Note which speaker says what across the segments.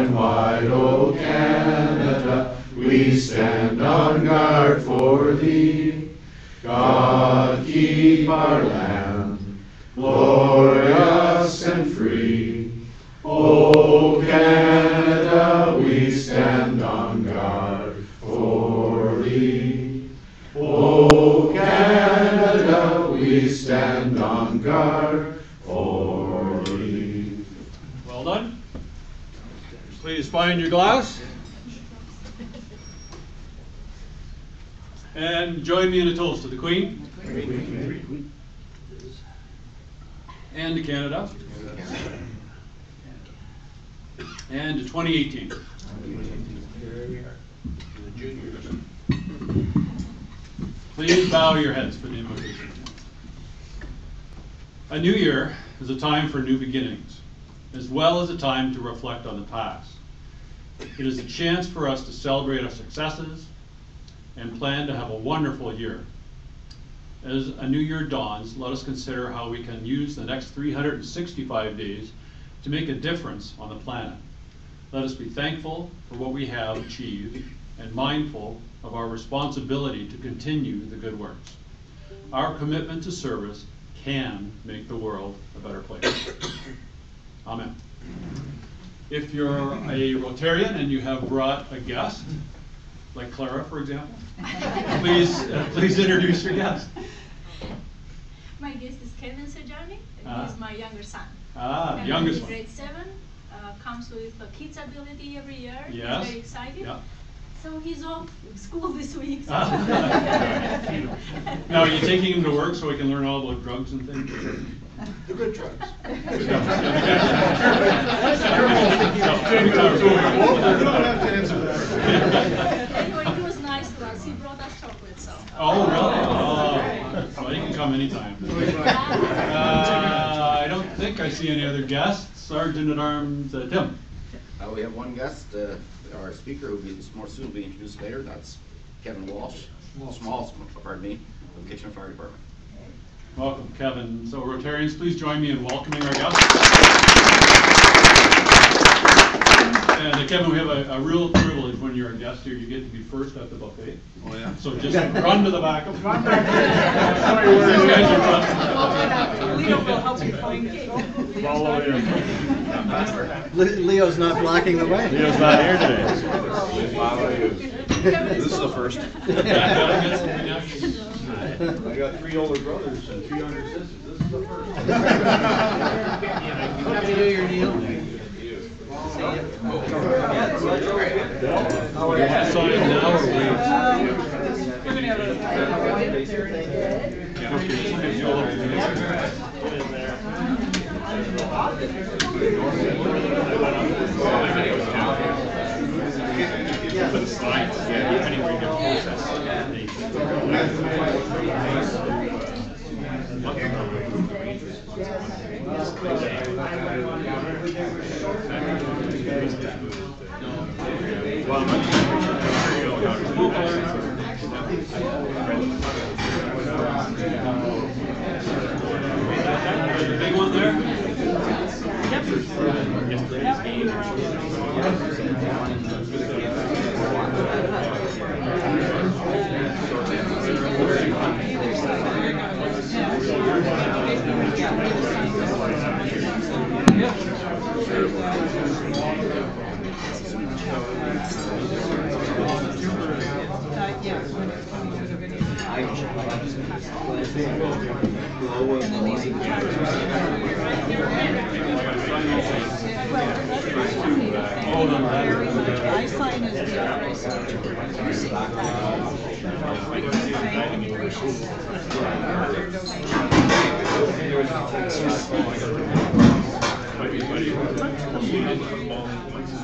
Speaker 1: and wide, O Canada, we stand on guard for thee. God keep our land glorious and free. O Canada, we stand on guard for thee. O Canada, we stand on guard for thee.
Speaker 2: Well done. Please find your glass. And join me in a toast to the Queen. And to Canada. And to 2018. Please bow your heads for the invocation. A new year is a time for new beginnings, as well as a time to reflect on the past. It is a chance for us to celebrate our successes and plan to have a wonderful year. As a new year dawns, let us consider how we can use the next 365 days to make a difference on the planet. Let us be thankful for what we have achieved and mindful of our responsibility to continue the good works. Our commitment to service can make the world a better place. Amen. If you're a Rotarian and you have brought a guest, like Clara, for example, please introduce your guest.
Speaker 3: My guest is Kevin Sejani, and he's my younger son.
Speaker 2: The youngest one.
Speaker 3: Grade 7, comes with a kids ability every year.
Speaker 2: Yes.
Speaker 3: He's very excited.
Speaker 2: Yeah.
Speaker 3: So he's off school this week. So.
Speaker 2: Now, are you taking him to work so he can learn all about drugs and things?
Speaker 1: The good drugs.
Speaker 2: You don't have to answer that.
Speaker 3: Anyway, he was nice to us. He brought us chocolate, so.
Speaker 2: Oh, really? Oh, well, you can come anytime. I don't think I see any other guests. Sergeant at Arms Tim.
Speaker 4: We have one guest, our speaker, who will be more soon will be introduced later. That's Kevin Walsh, Schmaltz, pardon me, from the Kitchener Fire Department.
Speaker 2: Welcome, Kevin. So, Rotarians, please join me in welcoming our guest. And Kevin, we have a real privilege when you're a guest here. You get to be first at the buffet.
Speaker 1: Oh, yeah.
Speaker 2: So just run to the back.
Speaker 5: Run back there.
Speaker 2: These guys are
Speaker 5: Leo will help you find it.
Speaker 2: follow you.
Speaker 6: Leo's not blocking the way.
Speaker 2: Leo's not here today.
Speaker 1: This is the first. I got 3 older brothers and 2 younger sisters. This is the first.
Speaker 6: Happy New Year, Neil.
Speaker 2: Sign now or wait? Big one there?
Speaker 5: I sign as the authorized signature. You see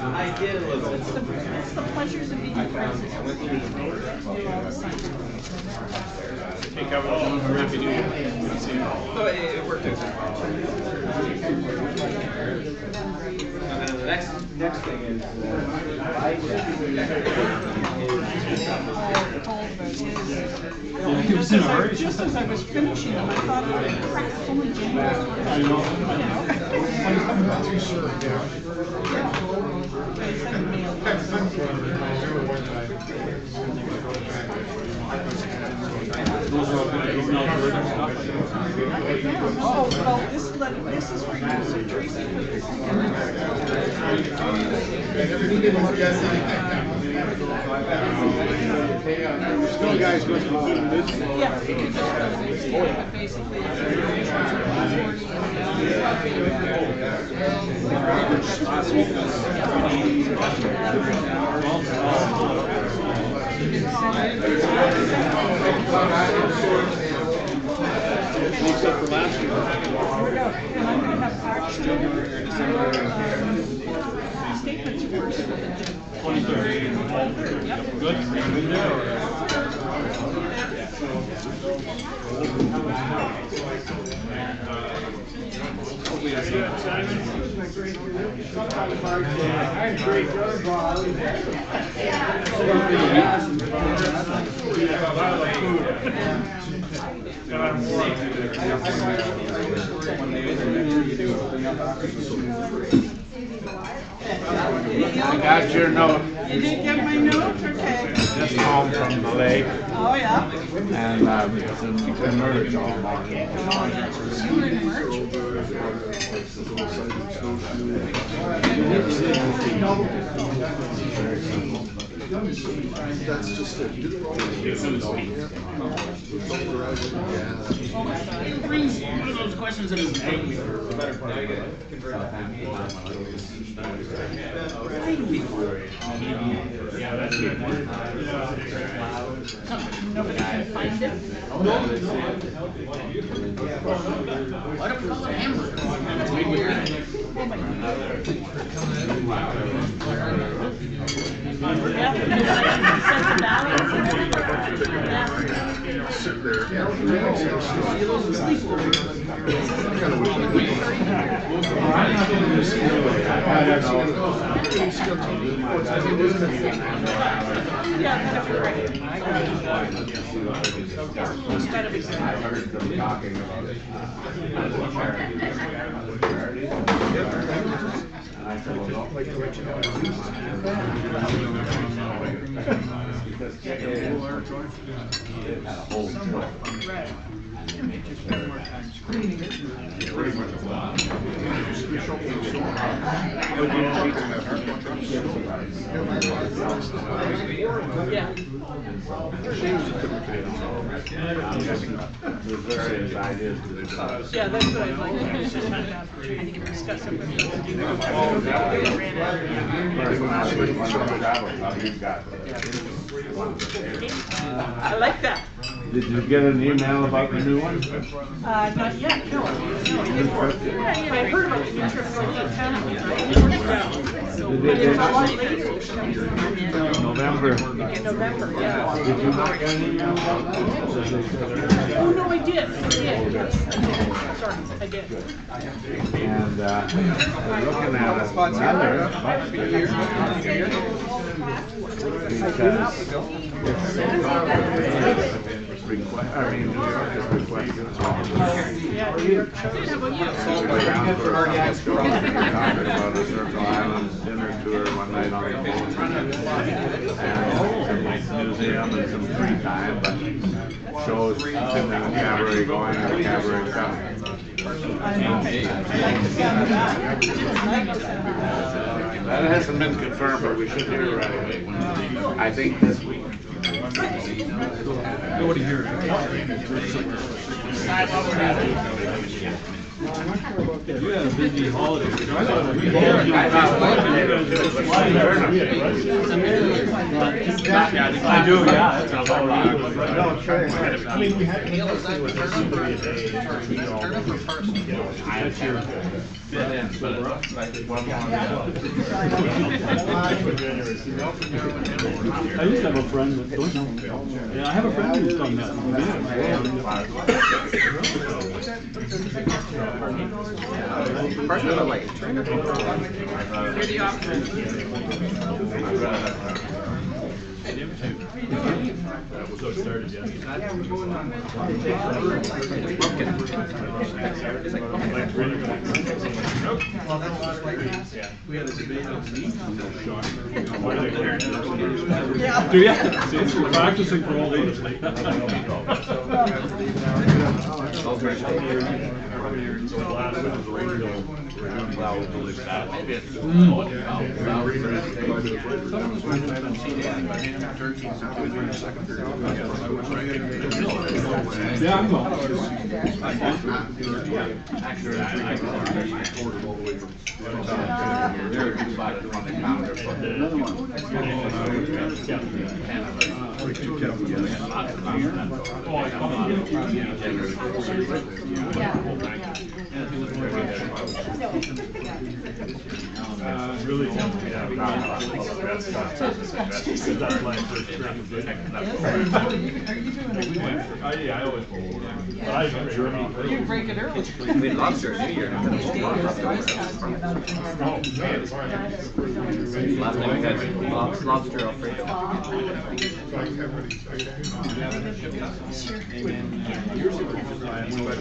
Speaker 6: I did a little.
Speaker 5: That's the pleasures of being friends.
Speaker 1: Hey, Kevin, Happy New Year.
Speaker 4: So it worked out. And then the next thing is
Speaker 2: He was in a hurry.
Speaker 5: Just as I was finishing them, I thought, crap, holy James.
Speaker 2: I know.
Speaker 5: But it's
Speaker 2: Those are all good. It's not good and stuff.
Speaker 5: Oh, well, this is for you, so Tracy put this together.
Speaker 1: Still guys going to this?
Speaker 5: Yeah, you can just put this together, but basically
Speaker 1: Except for last year.
Speaker 5: and I'm going to have actual statements first.
Speaker 2: 23rd. Good?
Speaker 7: I got your note.
Speaker 5: You didn't get my note? Okay.
Speaker 7: Just home from the lake.
Speaker 5: Oh, yeah?
Speaker 7: And it's in merge all morning.
Speaker 5: You were in March?
Speaker 1: That's just it.
Speaker 6: One of those questions that is nagging me for the better part of it. Yeah, that's good.
Speaker 5: Nobody can find it?
Speaker 6: Why don't we call it hamburger?
Speaker 5: Yeah, because I sent the ballots and everything.
Speaker 1: Sit there.
Speaker 5: Yeah, that'd be great. That'd be great.
Speaker 7: I heard them talking about it. And I said, well, don't wait till it's because it had a whole joy.
Speaker 5: Yeah.
Speaker 7: There's various ideas to this.
Speaker 5: Yeah, that's what I'd like to do. Just have an opportunity to discuss it with you. I like that.
Speaker 7: Did you get an email about the new one?
Speaker 5: Not yet, no. I heard about the new trip going to town. But it's a lot later.
Speaker 7: November.
Speaker 5: In November, yeah.
Speaker 7: Did you not get an email about that?
Speaker 5: Oh, no, I did. I did, yes. I did. Sorry, I did.
Speaker 7: And I'm looking at it because I mean, New York is requesting.
Speaker 5: Yeah, New York. How about you?
Speaker 7: Talking about a Circle Island dinner tour one night on the boat. And some museum and some free time, but shows in the cabaret going and the cabaret coming. That hasn't been confirmed, but we should hear right away. I think this week.
Speaker 2: Nobody here. You had a busy holiday. I do, yeah. That's not all right.
Speaker 1: I mean, we had.
Speaker 2: I used to have a friend that goes, yeah, I have a friend who's done that.
Speaker 1: That was how it started, yeah.
Speaker 6: We had a debate on the
Speaker 2: Do you? See, we're practicing for old age.
Speaker 1: So last one was radio.
Speaker 2: Yeah, I'm going.
Speaker 1: Really, yeah. That's my first trip. Yeah, I always bowl. But I Germany.
Speaker 5: You break it early.
Speaker 4: We had lobster New Year.
Speaker 1: Oh, man.
Speaker 4: Last night we had lobster Alfredo.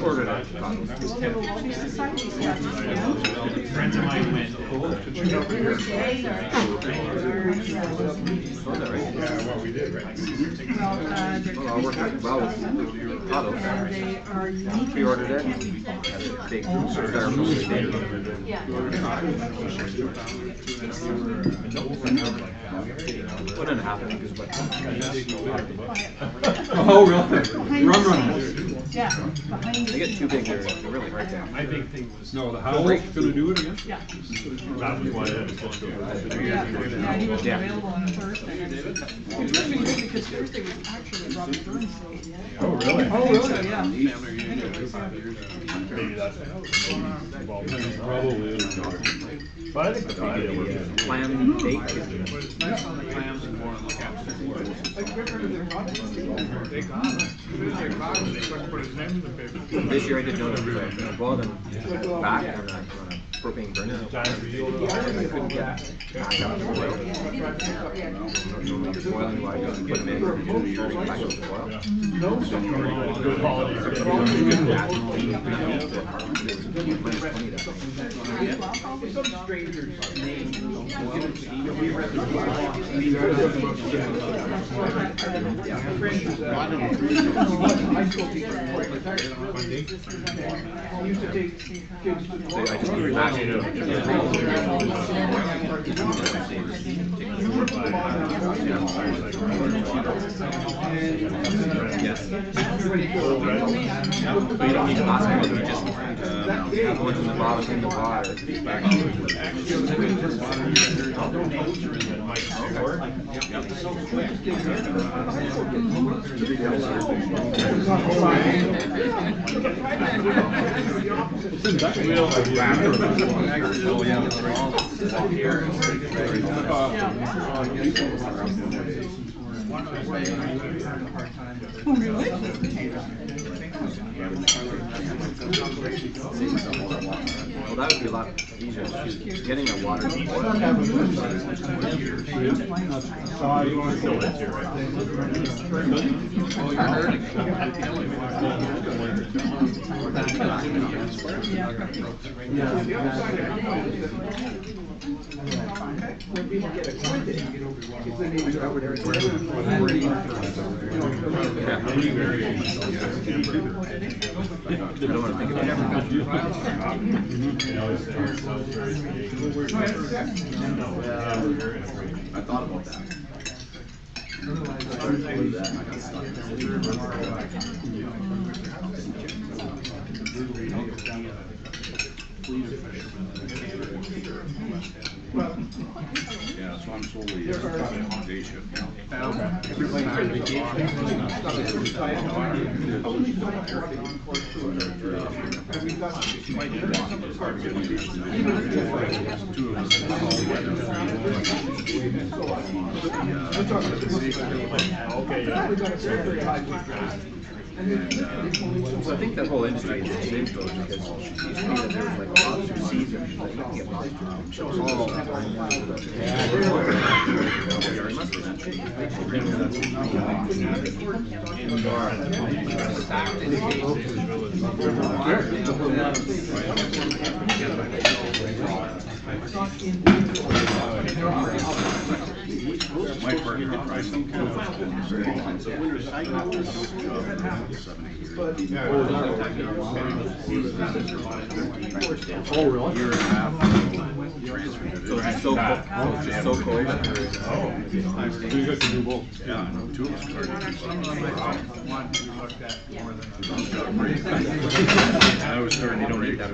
Speaker 4: Ordered it.
Speaker 6: friends of mine went.
Speaker 1: Yeah, well, we did, right?
Speaker 4: Well, we're talking well with auto. We ordered it. Big One and a half, I think, is what.
Speaker 2: Oh, really? Run.
Speaker 5: Yeah.
Speaker 4: They get too big, they're really hard to.
Speaker 1: My big thing was.
Speaker 2: No, the house gonna do it again?
Speaker 5: Yeah.
Speaker 1: That was why I had to go to
Speaker 5: Yeah, he wasn't
Speaker 4: Yeah.
Speaker 5: available on a Thursday. It would have been good because Thursday was actually Robert Burns' day.
Speaker 1: Oh, really?
Speaker 5: Oh, really? Yeah.
Speaker 1: Maybe that's.
Speaker 2: Probably.
Speaker 1: But I think the Friday was.
Speaker 4: Clam bake.
Speaker 6: Clams and more on the capture.
Speaker 4: This year I did notice that I boiled them back on a propane burner. I couldn't get it. I got it boiled. Normally you're boiling while you put them in, you turn it back to the boil.
Speaker 1: Good holidays.
Speaker 4: I just need back to yes. But you don't need to last one, you just have one in the bottom in the water.
Speaker 5: Oh, really?
Speaker 4: Well, that would be a lot easier. Getting a water to boil. I don't want to think about I thought about that.
Speaker 8: Yeah, so I'm solely day shift now.
Speaker 4: So I think that whole industry is changed though, because it used to be that there was like a lobster season, that you can get lobster. So it's all
Speaker 8: My partner did try some kind of so winter cycle was
Speaker 2: Oh, really?
Speaker 8: year and a half
Speaker 4: so it's so cold. It's just so cold.
Speaker 2: You got to do both.
Speaker 8: Yeah, I know, two of us started. I was starting to donate that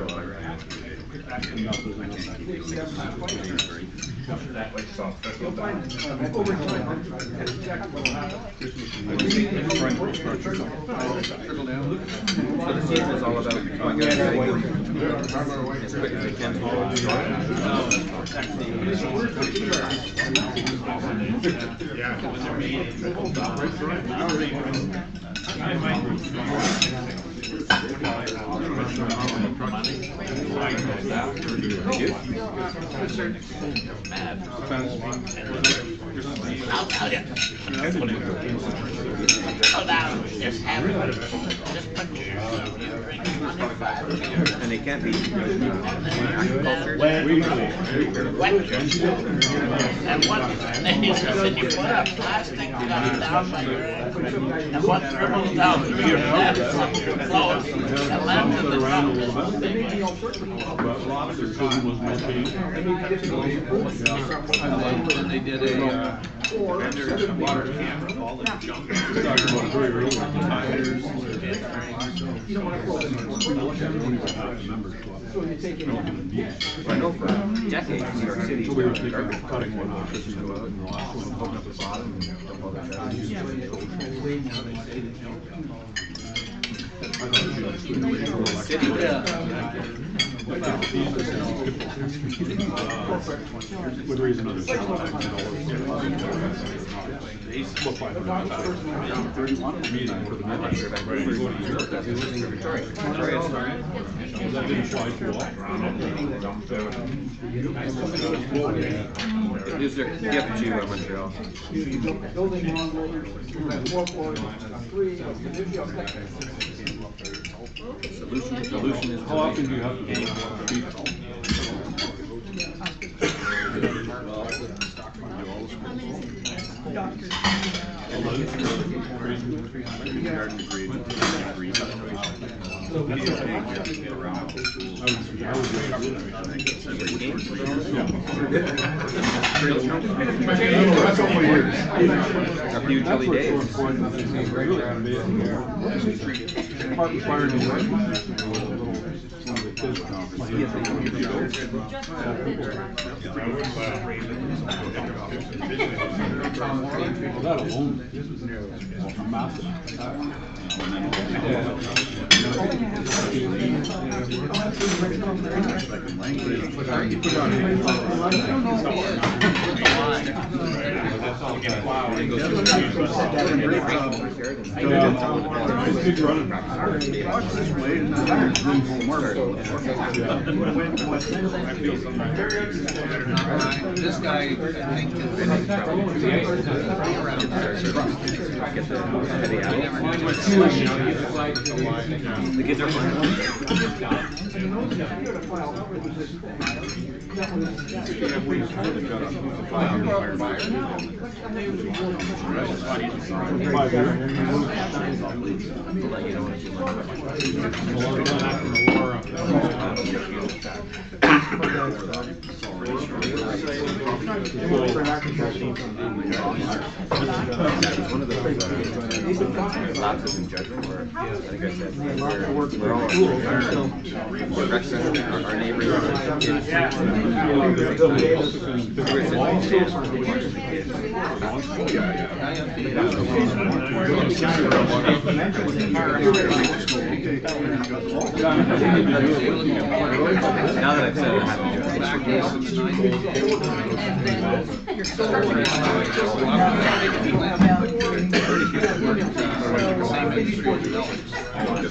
Speaker 4: So the season is all about going out as quick as you can.
Speaker 6: I'll tell you. Oh, now, just have it. Just put your drink on your fire.
Speaker 4: And they can't be agriculture.
Speaker 6: Wet. And what, then you put a plastic gun down by your head, and what dribbles down through your left from your clothes, and lands in the ground.
Speaker 2: But lobster season was maintained.
Speaker 8: They did a water camp, all the junk.
Speaker 2: Talking about very early tires.
Speaker 4: I know for decades, New York City,
Speaker 2: So we were thinking
Speaker 4: garbage
Speaker 2: of cutting one off.
Speaker 4: just go out and open up the bottom and dump all the trash.
Speaker 2: Would raise another $6,000. Meeting for the that didn't fly too well.
Speaker 4: These are gift to Montreal. Solution is.
Speaker 2: How often do you have to do
Speaker 4: After you chilly days.
Speaker 2: That alone is massive.
Speaker 8: This guy, I think, is
Speaker 4: The kids are fine. One of those lapses in judgment where, I think I said, we're all our neighbors are kids. Now that I've said it,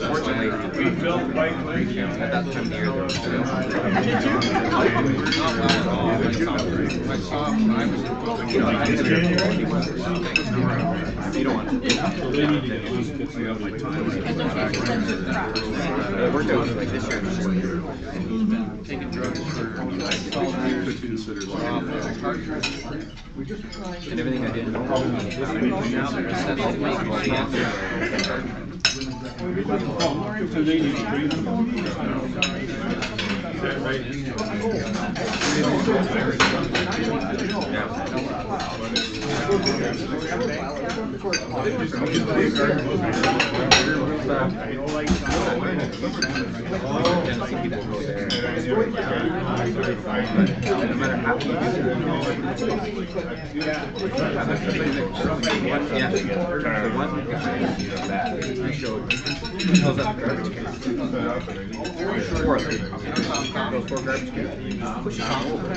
Speaker 4: fortunately,
Speaker 8: We built bike lanes.
Speaker 4: at that time of year, there was you don't want to. It worked out like this year.
Speaker 8: Taking drugs for
Speaker 4: And everything I didn't know. People go there. No matter how you do the one guy I showed fills up garbage cans. 4 of them. Those 4 garbage cans. Pushes them over.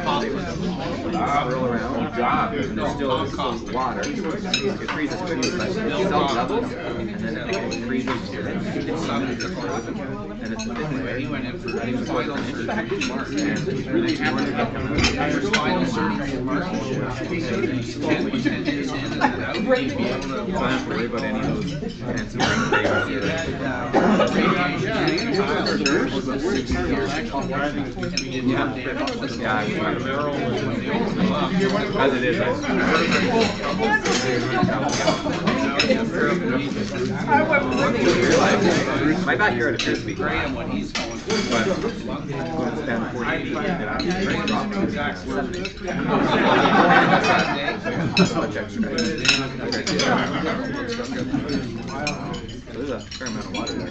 Speaker 4: Swirl around. And there's still water. It freezes quickly, but it self levels, and then it freezes. And it's a bit layer.
Speaker 8: He went in for final surgery in March.
Speaker 4: And he's really trying to get
Speaker 8: Final surgery in March. He said he's 10 days in and out. He'd be able to
Speaker 4: I don't have to worry about any of those fancy as it is. My backyard appears to be great,
Speaker 8: when he's going.
Speaker 4: but when it's down 40 feet, there's a fair amount of water there.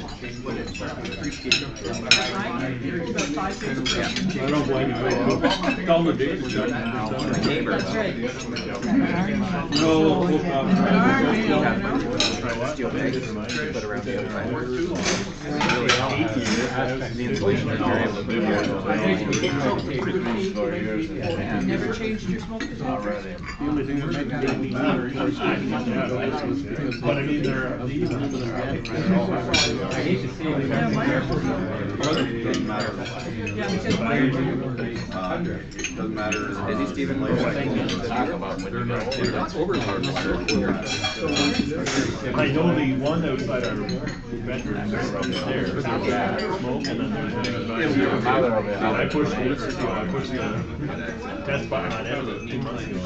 Speaker 2: I don't blame you. Call the neighbors.
Speaker 4: Neighbors.
Speaker 2: No,
Speaker 4: Steel bags put around the other side. Really helped. The insulation is very able to move
Speaker 5: Never changed your smoke detector?
Speaker 2: But I mean, they're.
Speaker 7: Doesn't matter.
Speaker 4: Is he Stephen?
Speaker 2: I know the one outside our bedroom is upstairs, there's smoke, and then there's I pushed the test button on it 2 months ago.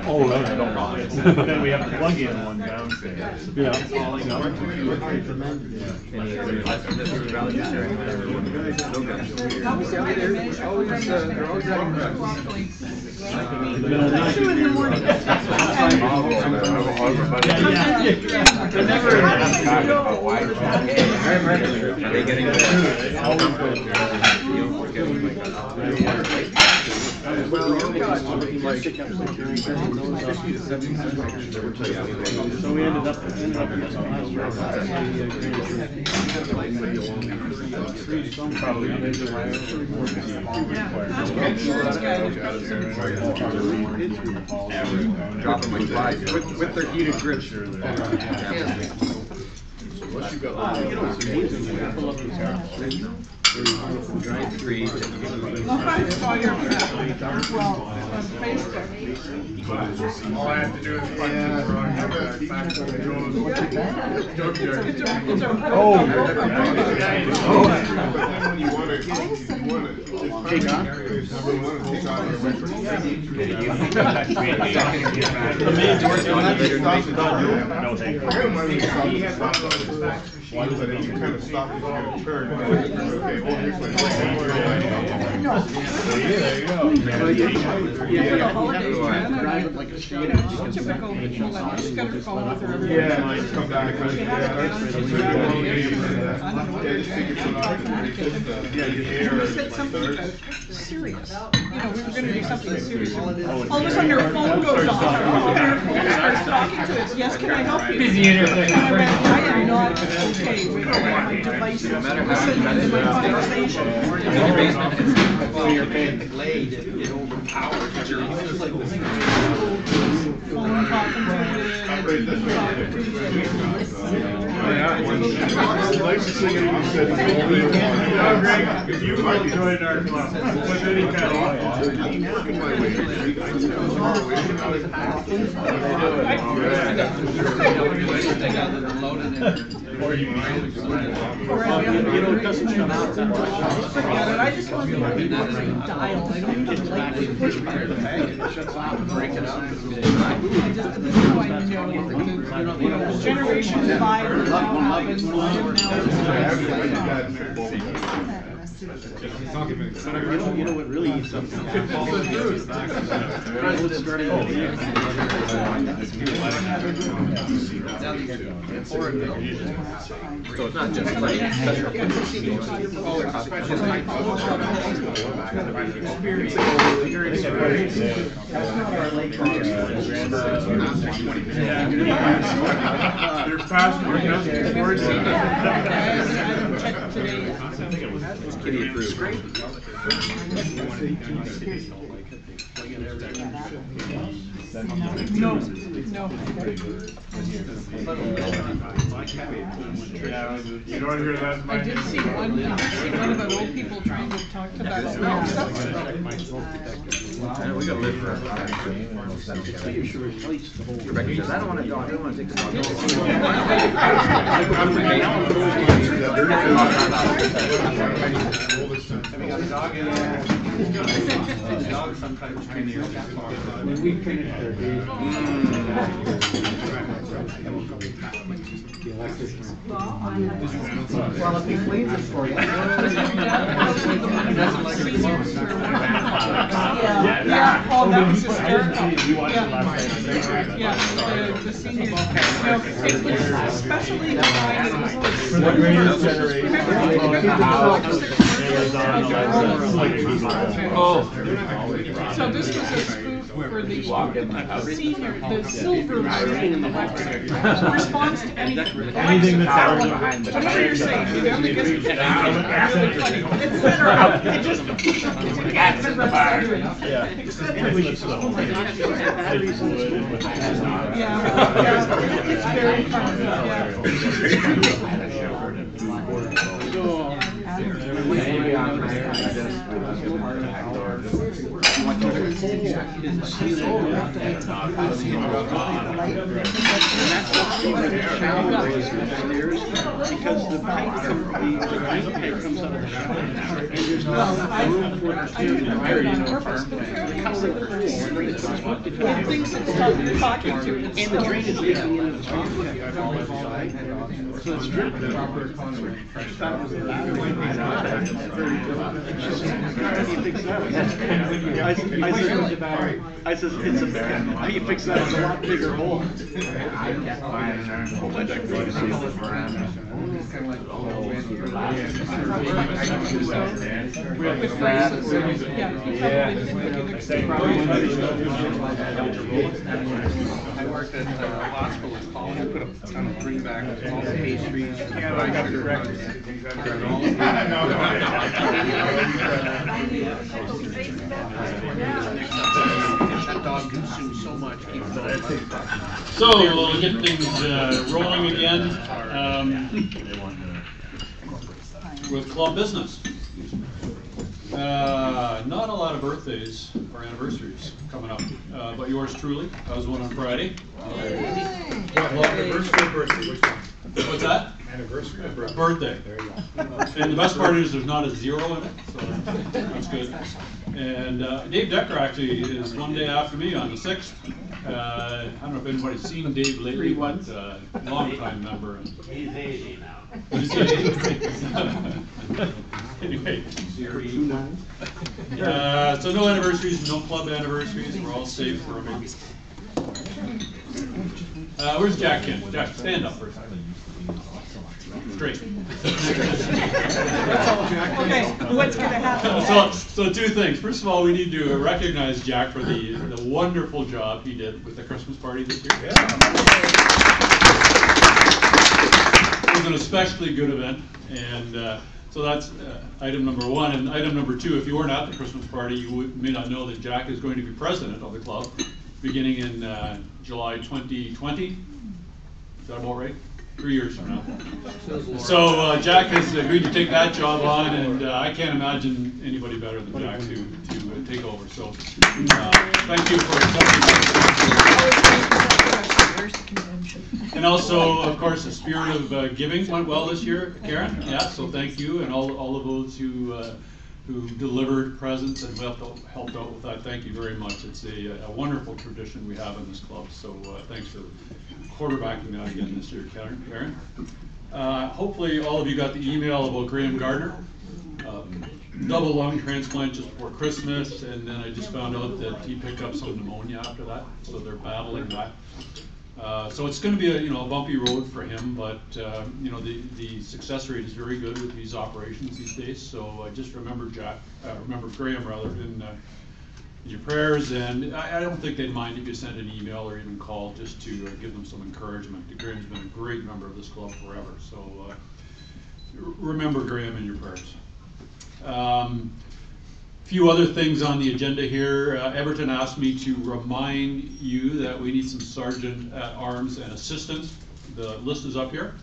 Speaker 2: Oh, really? I don't know. Then we have to plug in one downstairs. Yeah.
Speaker 4: Are they getting
Speaker 2: So we ended up probably
Speaker 4: dropping like flies with their heated grips. Three.
Speaker 8: All I have to do is punch it wrong.
Speaker 9: But if you kind of stop and turn, okay, well, here's what
Speaker 8: Drive it like a state.
Speaker 5: Typical, you just gotta call with her every
Speaker 9: yeah, just come back. Yeah, just take your foot off. Yeah, your hair.
Speaker 5: We said something about serious. You know, we were gonna do something serious. All of a sudden your phone goes off. Your phone starts talking to us. Yes, can I help you? Busy internet. And I went, I am not okay with my devices listening to my conversation.
Speaker 8: Well, you're paying the blade, it overpowers your
Speaker 5: Phone talking to it.
Speaker 9: Nicest thing you said. Greg, if you will join our club, with any kind of. Working my way.
Speaker 5: You know, it doesn't come out that much. Forget it. I just want to be dial. I don't just like to push my
Speaker 8: It shuts off and break it up.
Speaker 5: I just, this is how I know the generation 5 is now having
Speaker 9: You know what really eats up?
Speaker 4: So it's not just like special
Speaker 9: They're faster than
Speaker 4: kitty approved.
Speaker 5: No.
Speaker 9: You don't hear that?
Speaker 5: I did see one about old people trying to talk to that.
Speaker 4: We gotta live for it. Rebecca says, I don't want to go, I don't want to take the dog.
Speaker 8: The dog sometimes train the
Speaker 1: We finished our day. Well, if he cleans it for you.
Speaker 5: Yeah, Paul, that was hysterical. Yeah, the seniors, you know, especially the time it was.
Speaker 9: What greatest generation?
Speaker 5: Oh. So this was a spoof for the senior, the silver version of the website. Responds to anything that's out behind. Whatever you're saying, you know, because it's really funny. It's literal. It just. Cats in the bar. Yeah. Yeah, it's very fun.
Speaker 8: Because the pipe comes out of the shower. And there's no room for the student to marry on purpose.
Speaker 5: It thinks it's talking to it.
Speaker 8: And the drain is leaking into the street. So it's dripping. How you fix that? It's a lot bigger hole. I worked at the hospital in college. I put a ton of greenback, all the pastries. Yeah, I got the records. That dog consumes so much.
Speaker 2: So we'll get things rolling again with club business. Not a lot of birthdays or anniversaries coming up, but yours truly. I was one on Friday.
Speaker 9: Anniversary or birthday? Which one?
Speaker 2: What's that?
Speaker 9: Anniversary or birthday?
Speaker 2: Birthday. And the best part is there's not a zero in it, so that's good. And Dave Decker actually is one day after me on the 6th. I don't know if anybody's seen Dave lately, but long-time member.
Speaker 6: He's 80 now.
Speaker 2: He's 80. Anyway. So no anniversaries, no club anniversaries. We're all safe for a minute. Where's Jack Kent? Jack, stand up first. Great.
Speaker 5: Okay, what's gonna happen?
Speaker 2: So two things. First of all, we need to recognize Jack for the wonderful job he did with the Christmas party this year. Yeah. It was an especially good event, and so that's item number one. And item number two, if you weren't at the Christmas party, you may not know that Jack is going to be president of the club beginning in July 2020. Is that about right? 3 years from now. So Jack has agreed to take that job on, and I can't imagine anybody better than Jack to take over. So thank you for accepting. And also, of course, the spirit of giving went well this year, Karen. Yeah, so thank you, and all of those who delivered presents and helped out with that. Thank you very much. It's a wonderful tradition we have in this club. So thanks for quarterbacking that again this year, Karen. Hopefully all of you got the email about Graham Gardner. Double lung transplant just before Christmas, and then I just found out that he picked up some pneumonia after that, so they're battling that. So it's going to be a bumpy road for him, but the success rate is very good with these operations these days. So just remember Graham rather in your prayers, and I don't think they'd mind if you send an email or even call just to give them some encouragement. Graham's been a great member of this club forever, so remember Graham in your prayers. Few other things on the agenda here. Everton asked me to remind you that we need some sergeant at arms and assistants. The list is up here,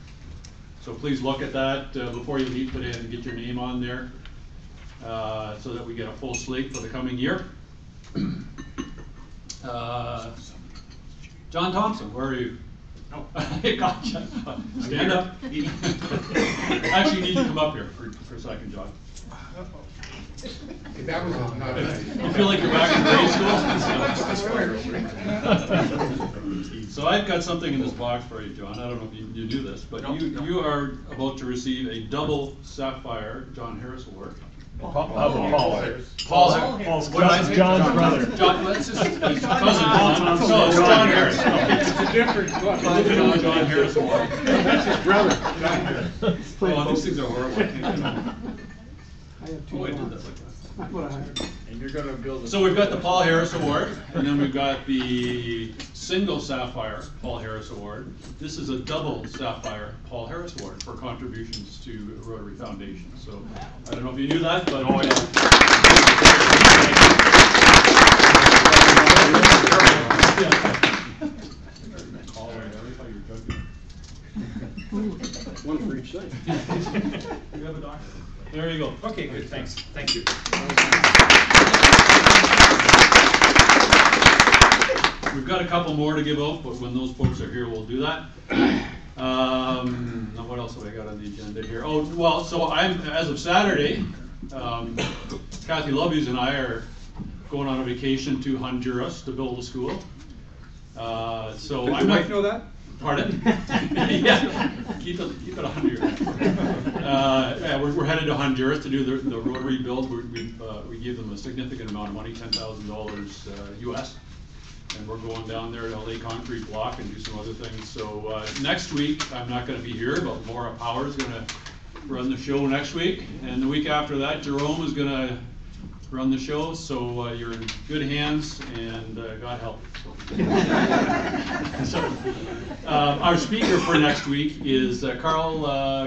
Speaker 2: so please look at that before you leave today and get your name on there so that we get a full slate for the coming year. John Thompson, where are you? Oh, gotcha. Stand up. Actually, you need to come up here for a second, John.
Speaker 10: That was not
Speaker 2: you feel like you're back in grade school? So I've got something in this box for you, John. I don't know if you knew this, but you are about to receive a double Sapphire John Harris Award.
Speaker 9: Paul.
Speaker 2: That's
Speaker 9: John's brother.
Speaker 2: John, that's his cousin John. No, it's John Harris.
Speaker 10: It's a different
Speaker 2: John Harris Award.
Speaker 10: That's his brother, John Harris.
Speaker 2: Oh, these things are horrible.
Speaker 8: I have two.
Speaker 2: Oh, I did that like that.
Speaker 10: And you're going to build.
Speaker 2: So we've got the Paul Harris Award, and then we've got the single Sapphire Paul Harris Award. This is a double Sapphire Paul Harris Award for contributions to Rotary Foundation. So I don't know if you knew that, but
Speaker 8: One for each side.
Speaker 2: You have a doctor. There you go.
Speaker 1: Okay, good, thanks. Thank you.
Speaker 2: We've got a couple more to give out, but when those folks are here, we'll do that. Now what else have I got on the agenda here? Oh, well, so as of Saturday, Kathy Loveys and I are going on a vacation to Honduras to build a school. So
Speaker 10: Does
Speaker 2: I'm
Speaker 10: your
Speaker 2: not.
Speaker 10: wife know that?
Speaker 2: Pardon? Yeah, keep it on your. Yeah, we're headed to Honduras to do the Rotary build. We gave them a significant amount of money, $10,000 US, and we're going down there to lay concrete block and do some other things. So next week I'm not going to be here, but Laura Power is going to run the show next week, and the week after that Jerome is going to run the show. So you're in good hands, and God help you. So, our speaker for next week is Carl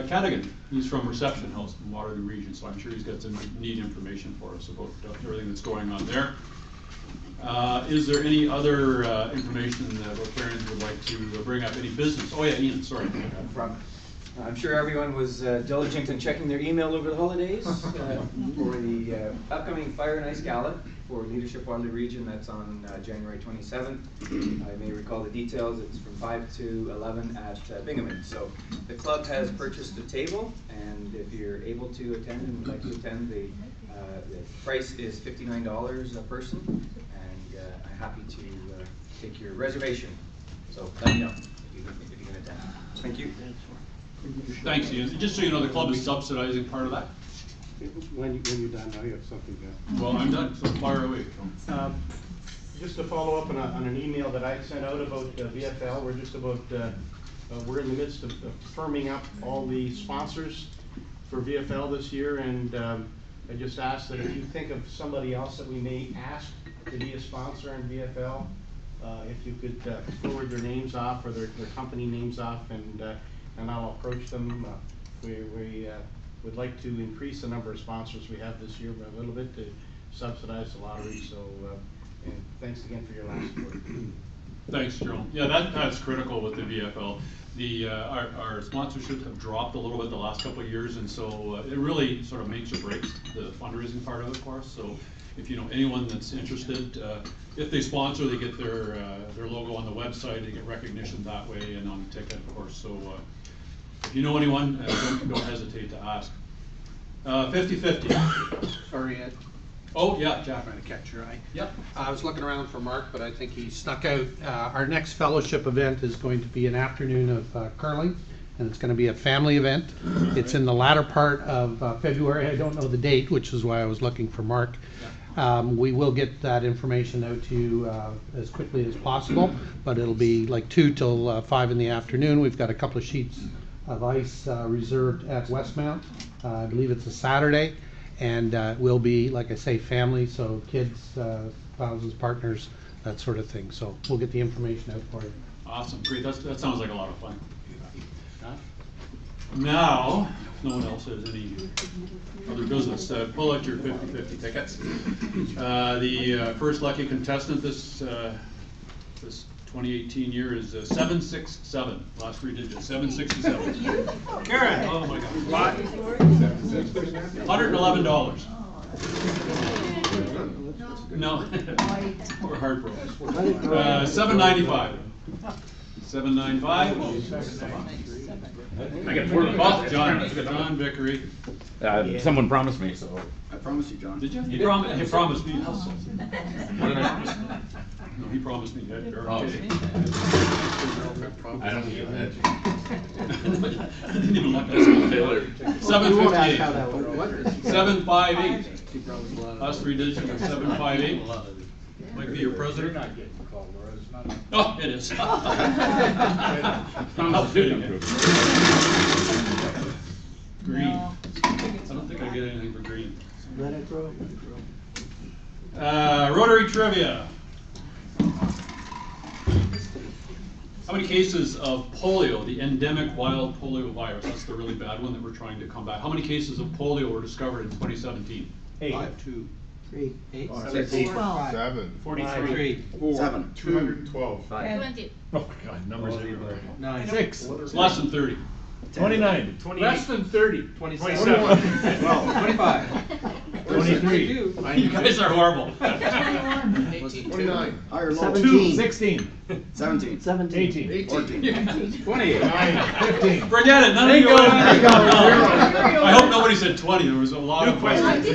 Speaker 2: Cadigan. He's from Reception House in Waterloo Region, so I'm sure he's got some neat information for us about everything that's going on there. Is there any other information that Rotarians would like to bring up? Any business? Oh yeah, Ian, sorry.
Speaker 4: I'm sure everyone was diligent in checking their email over the holidays for the upcoming Fire and Ice Gala for Leadership Waterloo Region. That's on January 27th. I may recall the details. It's from 5 to 11 at Bingaman. So the club has purchased a table, and if you're able to attend and would like to attend, the price is $59 a person, and I'm happy to take your reservation. So let me know if you can attend. Thank you.
Speaker 2: Thanks, Ian. Just so you know, the club is subsidizing part of that.
Speaker 8: When you're done, now you have something to.
Speaker 2: Well, I'm done, so fire away.
Speaker 8: Just to follow up on an email that I sent out about VFL, we're just about, we're in the midst of firming up all the sponsors for VFL this year, and I just asked that if you think of somebody else that we may ask to be a sponsor in VFL, if you could forward their names off or their company names off, and I'll approach them. We would like to increase the number of sponsors we have this year by a little bit to subsidize the lottery. So, and thanks again for your last support.
Speaker 2: Thanks, Jerome. Yeah, that's critical with the VFL. Our sponsorships have dropped a little bit the last couple of years, and so it really sort of makes or breaks the fundraising part of it for us. So if you know anyone that's interested, if they sponsor, they get their logo on the website, they get recognition that way, and on the ticket, of course. So if you know anyone, don't hesitate to ask. 50-50.
Speaker 11: Sorry, Ed.
Speaker 2: Oh, yeah, Jack.
Speaker 11: Trying to catch your eye.
Speaker 2: Yep.
Speaker 11: I was looking around for Mark, but I think he snuck out. Our next fellowship event is going to be an afternoon of curling, and it's going to be a family event. It's in the latter part of February. I don't know the date, which is why I was looking for Mark. We will get that information out to you as quickly as possible, but it'll be like 2 till 5 in the afternoon. We've got a couple of sheets of ice reserved at Westmount. I believe it's a Saturday. And we'll be, like I say, family, so kids, spouses, partners, that sort of thing. So we'll get the information out for you.
Speaker 2: Awesome, great. That sounds like a lot of fun. Now, if no one else has any other business, pull out your 50-50 tickets. The first lucky contestant this 2018 year is 767. Last 3 digits, 767. Karen, oh my God. $111. No, we're heartbroken. 795. 795.
Speaker 7: I get 4
Speaker 2: Oh, John Vickery.
Speaker 7: Someone promised me, so.
Speaker 10: I promise you, John.
Speaker 2: Did you? He promised me.
Speaker 7: What did I promise?
Speaker 2: No, he promised me. You're
Speaker 7: Oh.
Speaker 2: kidding.
Speaker 7: I don't need that.
Speaker 2: I didn't even look at it. 758. 758. Last 3 digits are 758. Might be your president.
Speaker 10: You're not getting called, Laura. It's not.
Speaker 2: Oh, it is. How fitting. Green. I don't think I get anything for green.
Speaker 8: Let it grow.
Speaker 2: Rotary trivia. How many cases of polio, the endemic wild polio virus, that's the really bad one that we're trying to combat. How many cases of polio were discovered in 2017?
Speaker 8: 8.
Speaker 11: 5, 2, 3, 8,
Speaker 10: 7.
Speaker 11: 43,
Speaker 10: 7. 212.
Speaker 3: 20.
Speaker 1: Oh my God, numbers are even.
Speaker 11: 9,
Speaker 1: 6.
Speaker 2: It's less than 30.
Speaker 1: 29.
Speaker 10: Less than 30.
Speaker 11: 27,
Speaker 10: 25.
Speaker 1: 23.
Speaker 2: You guys are horrible.
Speaker 10: 29. Higher, low.
Speaker 1: 17. 16.
Speaker 10: 17.
Speaker 1: 18.
Speaker 10: 14.
Speaker 7: 28.
Speaker 1: 15.
Speaker 2: Forget it. None of you.
Speaker 1: There you go.
Speaker 2: I hope nobody said 20. There was a lot of questions.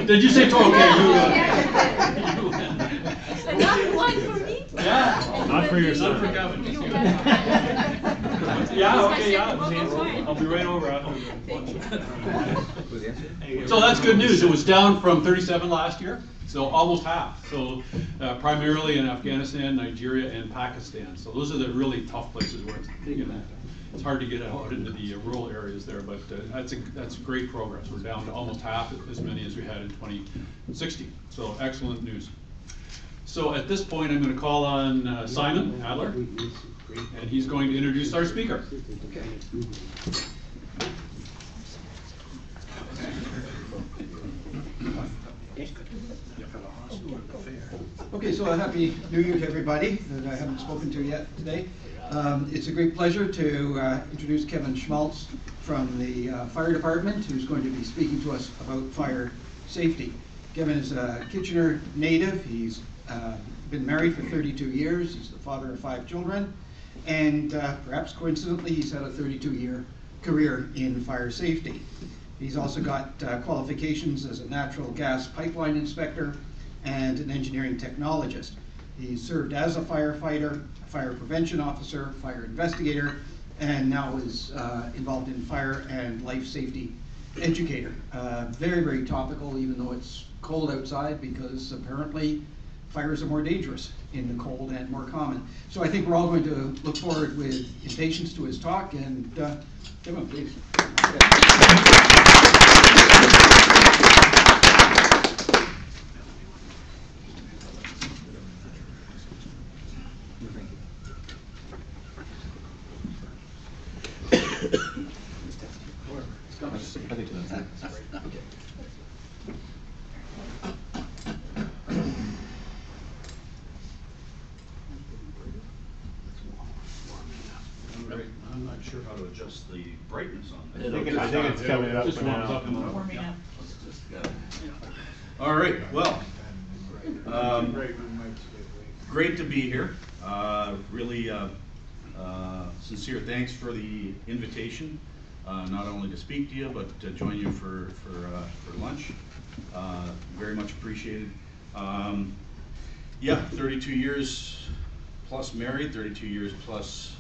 Speaker 2: Did you say 12? Okay. You win.
Speaker 3: Another one for me?
Speaker 2: Yeah.
Speaker 1: Not for your son.
Speaker 2: Not for Kevin.
Speaker 3: You have.
Speaker 2: Yeah, okay, yeah. I'll be right over. So that's good news. It was down from 37 last year, so almost half. So primarily in Afghanistan, Nigeria, and Pakistan. So those are the really tough places where it's hard to get out into the rural areas there, but that's great progress. We're down to almost half as many as we had in 2016. So excellent news. So at this point, I'm going to call on Simon Adler, and he's going to introduce our speaker.
Speaker 8: Okay.
Speaker 12: Okay, so a happy New Year to everybody that I haven't spoken to yet today. It's a great pleasure to introduce Kevin Schmaltz from the fire department, who's going to be speaking to us about fire safety. Kevin is a Kitchener native. He's been married for 32 years. He's the father of 5 children. And perhaps coincidentally, he's had a 32-year career in fire safety. He's also got qualifications as a natural gas pipeline inspector and an engineering technologist. He served as a firefighter, a fire prevention officer, fire investigator, and now is involved in fire and life safety educator. Very, very topical, even though it's cold outside, because apparently fires are more dangerous in the cold and more common. So I think we're all going to look forward with impatience to his talk, and Kevin, please.
Speaker 1: I'm not sure how to adjust the brightness on this.
Speaker 9: I think it's coming up
Speaker 2: Just
Speaker 9: for
Speaker 2: warms
Speaker 9: now.
Speaker 2: up in the
Speaker 3: Warming up.
Speaker 1: All right, well, great to be here. Really sincere thanks for the invitation, not only to speak to you, but to join you for lunch. Very much appreciated. Yeah, 32 years plus married, 32 years plus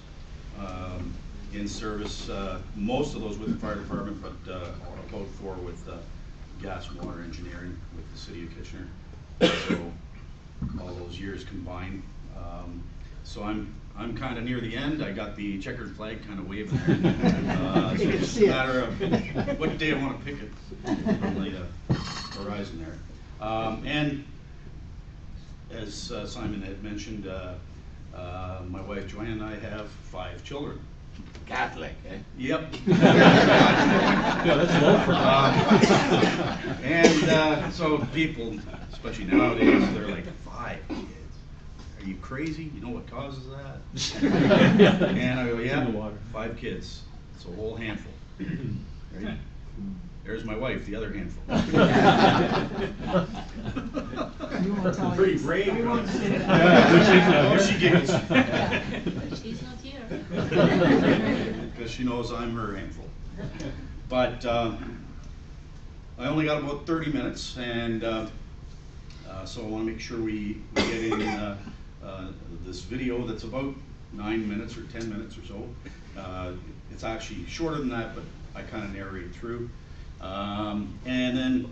Speaker 1: in service, most of those with the fire department, but about 4 with gas and water engineering with the city of Kitchener. So all those years combined. So I'm kind of near the end. I got the checkered flag kind of waving there. So it's just a matter of what day I want to pick it from the horizon there. And as Simon had mentioned, my wife Joanne and I have 5 children.
Speaker 6: Catholic, eh?
Speaker 1: Yep.
Speaker 2: Yeah, that's low for
Speaker 1: And so people, especially nowadays, they're like, 5 kids. Are you crazy? You know what causes that? And I go, yeah, 5 kids. It's a whole handful. Right? There's my wife, the other handful. Pretty brave. Oh, she giggles.
Speaker 3: She's not here.
Speaker 1: Because she knows I'm her handful. But I only got about 30 minutes, and so I want to make sure we get in this video that's about 9 minutes or 10 minutes or so. It's actually shorter than that, but I kind of narrate through. And then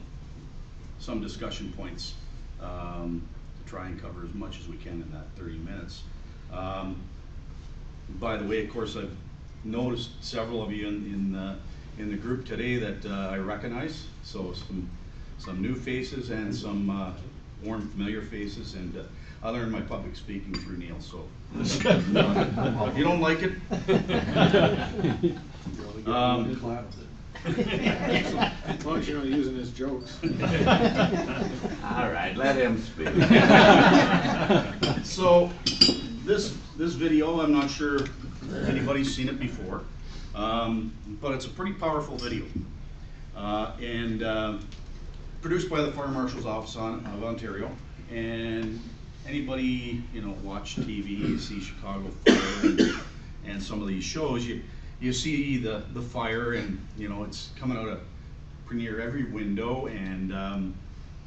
Speaker 1: some discussion points to try and cover as much as we can in that 30 minutes. By the way, of course, I've noticed several of you in the group today that I recognize. So some new faces and some warm, familiar faces, and I learned my public speaking through Neil. So if you don't like it.
Speaker 9: As long as you're not using his jokes.
Speaker 6: All right, let him speak.
Speaker 1: So this video, I'm not sure if anybody's seen it before, but it's a pretty powerful video, and produced by the Fire Marshal's Office of Ontario. And anybody watch TV, see Chicago Fire and some of these shows, you see the fire, and it's coming out of pretty near every window, and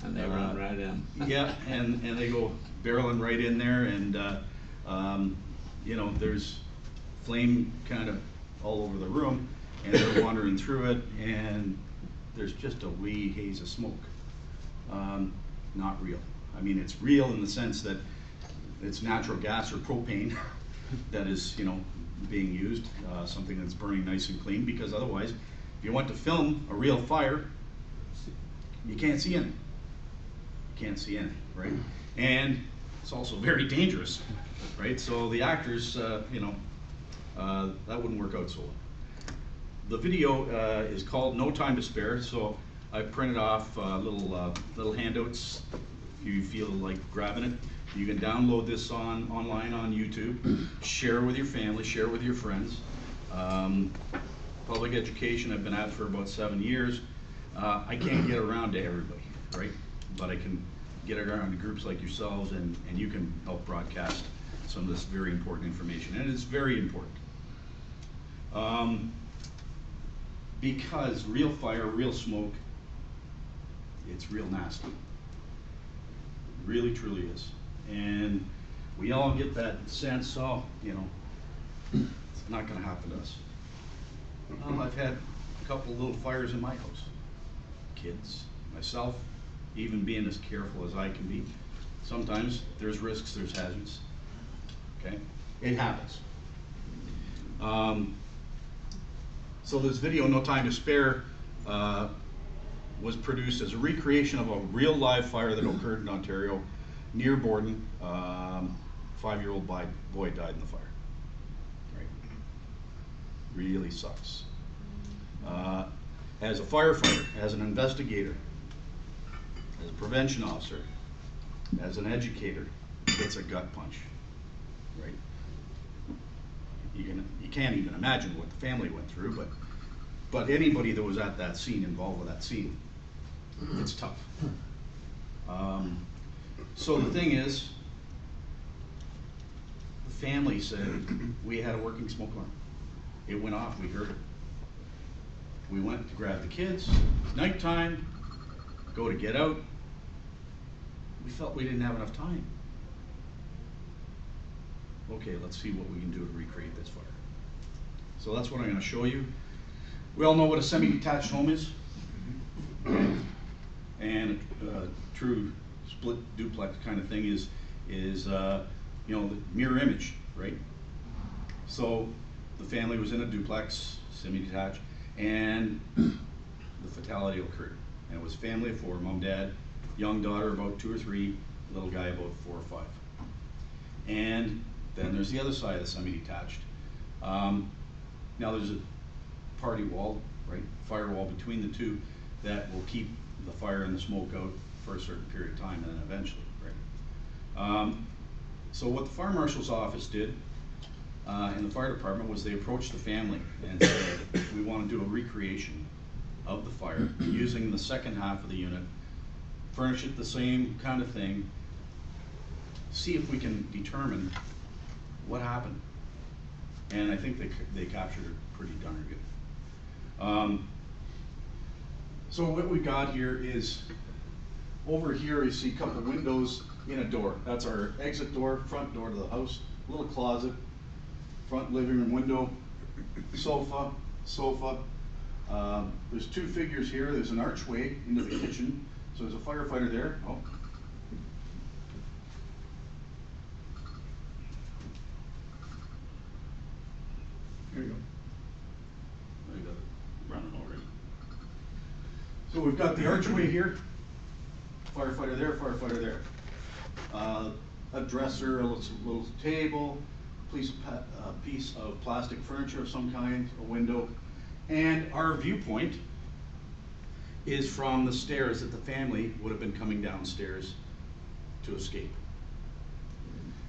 Speaker 6: they run right in.
Speaker 1: Yeah, and they go barreling right in there, and there's flame kind of all over the room, and they're wandering through it, and there's just a wee haze of smoke. Not real. I mean, it's real in the sense that it's natural gas or propane that is being used, something that's burning nice and clean, because otherwise, if you want to film a real fire, you can't see anything. You can't see anything, right? And it's also very dangerous, right? So the actors, that wouldn't work out so well. The video is called No Time to Spare, so I printed off little handouts. If you feel like grabbing it, you can download this online on YouTube, share with your family, share with your friends. Public education I've been at for about 7 years. I can't get around to everybody, right? But I can get it around to groups like yourselves, and you can help broadcast some of this very important information. And it's very important. Because real fire, real smoke, it's real nasty. Really, truly is. And we all get that sense, oh, you know, it's not gonna happen to us. Well, I've had a couple little fires in my house. Kids, myself, even being as careful as I can be. Sometimes there's risks, there's hazards, okay? It happens. So this video, No Time to Spare, was produced as a recreation of a real live fire that occurred in Ontario near Borden. 5-year-old boy died in the fire. Right? Really sucks. As a firefighter, as an investigator, as a prevention officer, as an educator, it's a gut punch, right? You can't even imagine what the family went through, but anybody that was at that scene, involved with that scene, it's tough. So the thing is, the family said we had a working smoke alarm. It went off, we heard it. We went to grab the kids, it's nighttime, go to get out. We felt we didn't have enough time. Okay, let's see what we can do to recreate this fire. So that's what I'm going to show you. We all know what a semi-detached home is. And a true split duplex kind of thing is you know, the mirror image, right? So the family was in a duplex, semi-detached, and the fatality occurred. And it was a family of 4, mom, dad, young daughter about 2 or 3, little guy about 4 or 5. And then there's the other side of the semi-detached. Now there's a party wall, right, firewall between the two that will keep the fire and the smoke out for a certain period of time, and then eventually, right? So what the fire marshal's office did in the fire department was they approached the family and said, we want to do a recreation of the fire using the second half of the unit, furnish it the same kind of thing, see if we can determine what happened. And I think they captured it pretty darn good. So what we got here is, over here you see a couple windows in a door. That's our exit door, front door to the house, little closet, front living room window, sofa. There's 2 figures here. There's an archway into the kitchen. So there's a firefighter there. Oh. Here you go. I got it running already. So we've got the archway here. Firefighter there. A dresser, a little table, piece of plastic furniture of some kind, a window. And our viewpoint is from the stairs that the family would have been coming downstairs to escape.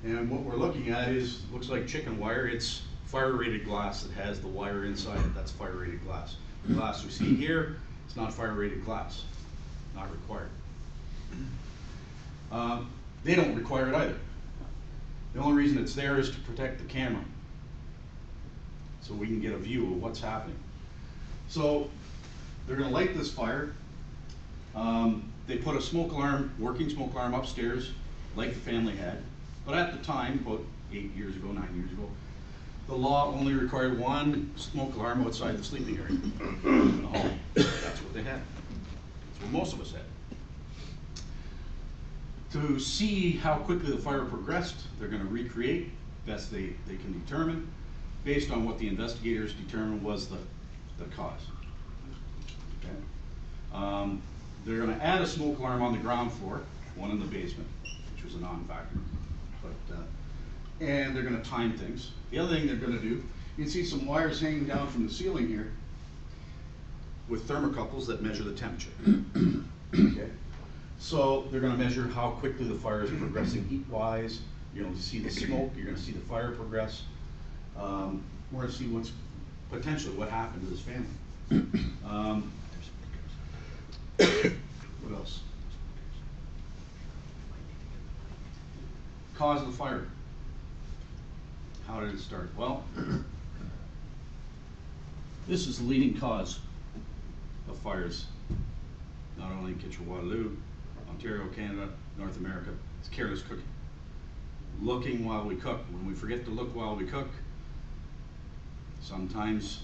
Speaker 1: And what we're looking at is, looks like chicken wire. It's fire-rated glass that has the wire inside it. That's fire-rated glass. The glass we see here, it's not fire-rated glass, not required. They don't require it either. The only reason it's there is to protect the camera, so we can get a view of what's happening. So they're going to light this fire. They put a smoke alarm, working smoke alarm upstairs, like the family had. But at the time, about 9 years ago, the law only required 1 smoke alarm outside the sleeping area in the hall. That's what they had. That's what most of us had. To see how quickly the fire progressed, they're going to recreate best they can determine, based on what the investigators determined was the cause. Okay. They're going to add a smoke alarm on the ground floor, 1 in the basement, which was a non-factor. And they're going to time things. The other thing they're going to do, you can see some wires hanging down from the ceiling here with thermocouples that measure the temperature. Okay. So they're going to measure how quickly the fire is progressing heat-wise. You're going to see the smoke. You're going to see the fire progress. We're going to see what's potentially what happened to this family. What else? Cause of the fire. How did it start? Well, this is the leading cause of fires, not only in Kitchener-Waterloo, Ontario, Canada, North America. It's careless cooking. looking while we cook. When we forget to look while we cook, sometimes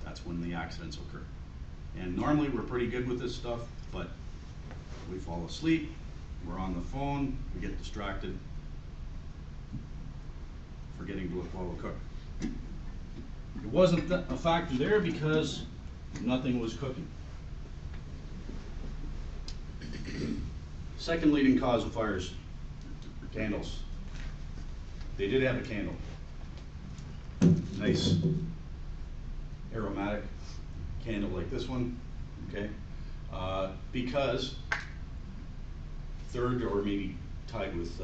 Speaker 1: that's when the accidents occur. And normally we're pretty good with this stuff, but we fall asleep, we're on the phone, we get distracted, forgetting to look while we cook. It wasn't a factor there because nothing was cooking. Second leading cause of fires, candles. They did have a candle. Nice aromatic candle like this one, okay? Because third, or maybe tied with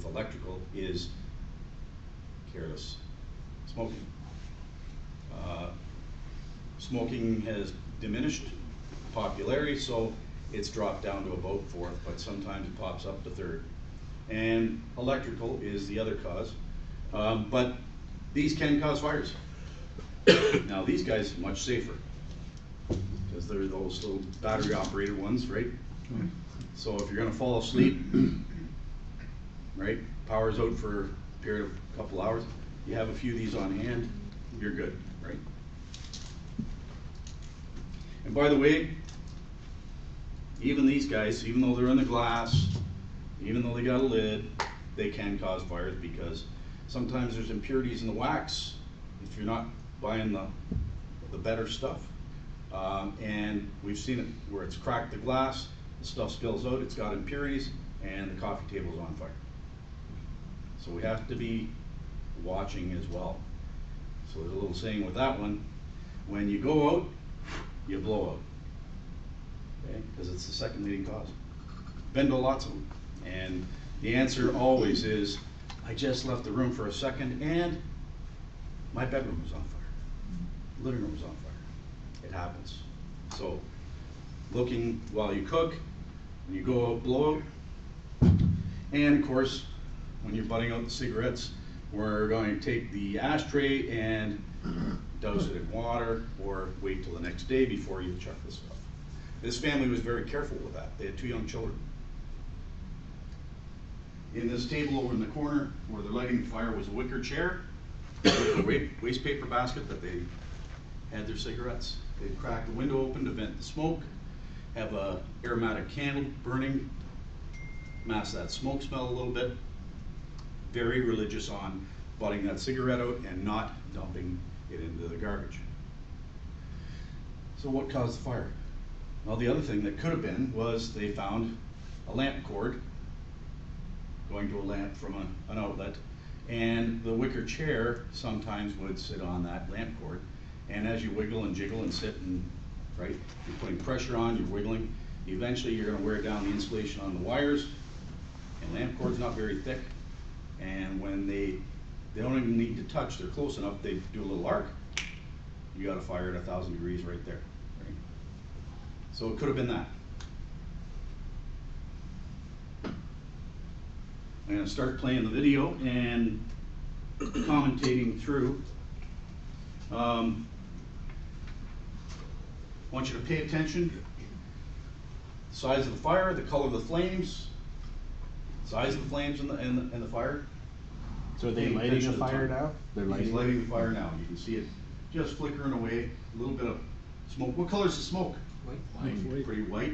Speaker 1: electrical, is careless smoking. Smoking has diminished popularity, so it's dropped down to about fourth, but sometimes it pops up to third. And electrical is the other cause, but these can cause fires. Now these guys are much safer, because they're those little battery operated ones, right? So if you're gonna fall asleep, right, power's out for a period of a couple hours, you have a few of these on hand, you're good, right? And by the way, even these guys, even though they're in the glass, even though they got a lid, they can cause fires, because sometimes there's impurities in the wax if you're not buying the better stuff. And we've seen it where it's cracked the glass, the stuff spills out, it's got impurities, and the coffee table's on fire. So we have to be watching as well. So there's a little saying with that one: when you go out, you blow out. Okay? Because it's the second leading cause. Been to lots of them. And the answer always is, I just left the room for a second and my bedroom was on fire. Living room was on fire. It happens. So, looking while you cook, when you go out, blow out. And of course, when you're butting out the cigarettes, we're going to take the ashtray and douse it in water, or wait till the next day before you chuck the stuff. This family was very careful with that. They had 2 young children. In this table over in the corner where they're lighting the fire was a wicker chair with a waste paper basket that they had their cigarettes. They'd crack the window open to vent the smoke, have a aromatic candle burning, mask that smoke smell a little bit. Very religious on butting that cigarette out and not dumping it into the garbage. So what caused the fire? Well, the other thing that could have been was they found a lamp cord going to a lamp from an outlet, and the wicker chair sometimes would sit on that lamp cord, and as you wiggle and jiggle and sit and, right, you're putting pressure on, you're wiggling, eventually you're going to wear down the insulation on the wires, and lamp cord's not very thick, and when they don't even need to touch, they're close enough, they do a little arc, you got a fire at 1,000 degrees right there. Right? So it could have been that. I'm going to start playing the video and commentating through. I want you to pay attention. The size of the fire, the color of the flames, size of the flames in the fire.
Speaker 10: So are they lighting a fire now? They're
Speaker 1: He's lighting the fire now. You can see it just flickering away. A little bit of smoke. What color is the smoke? White. Pretty white.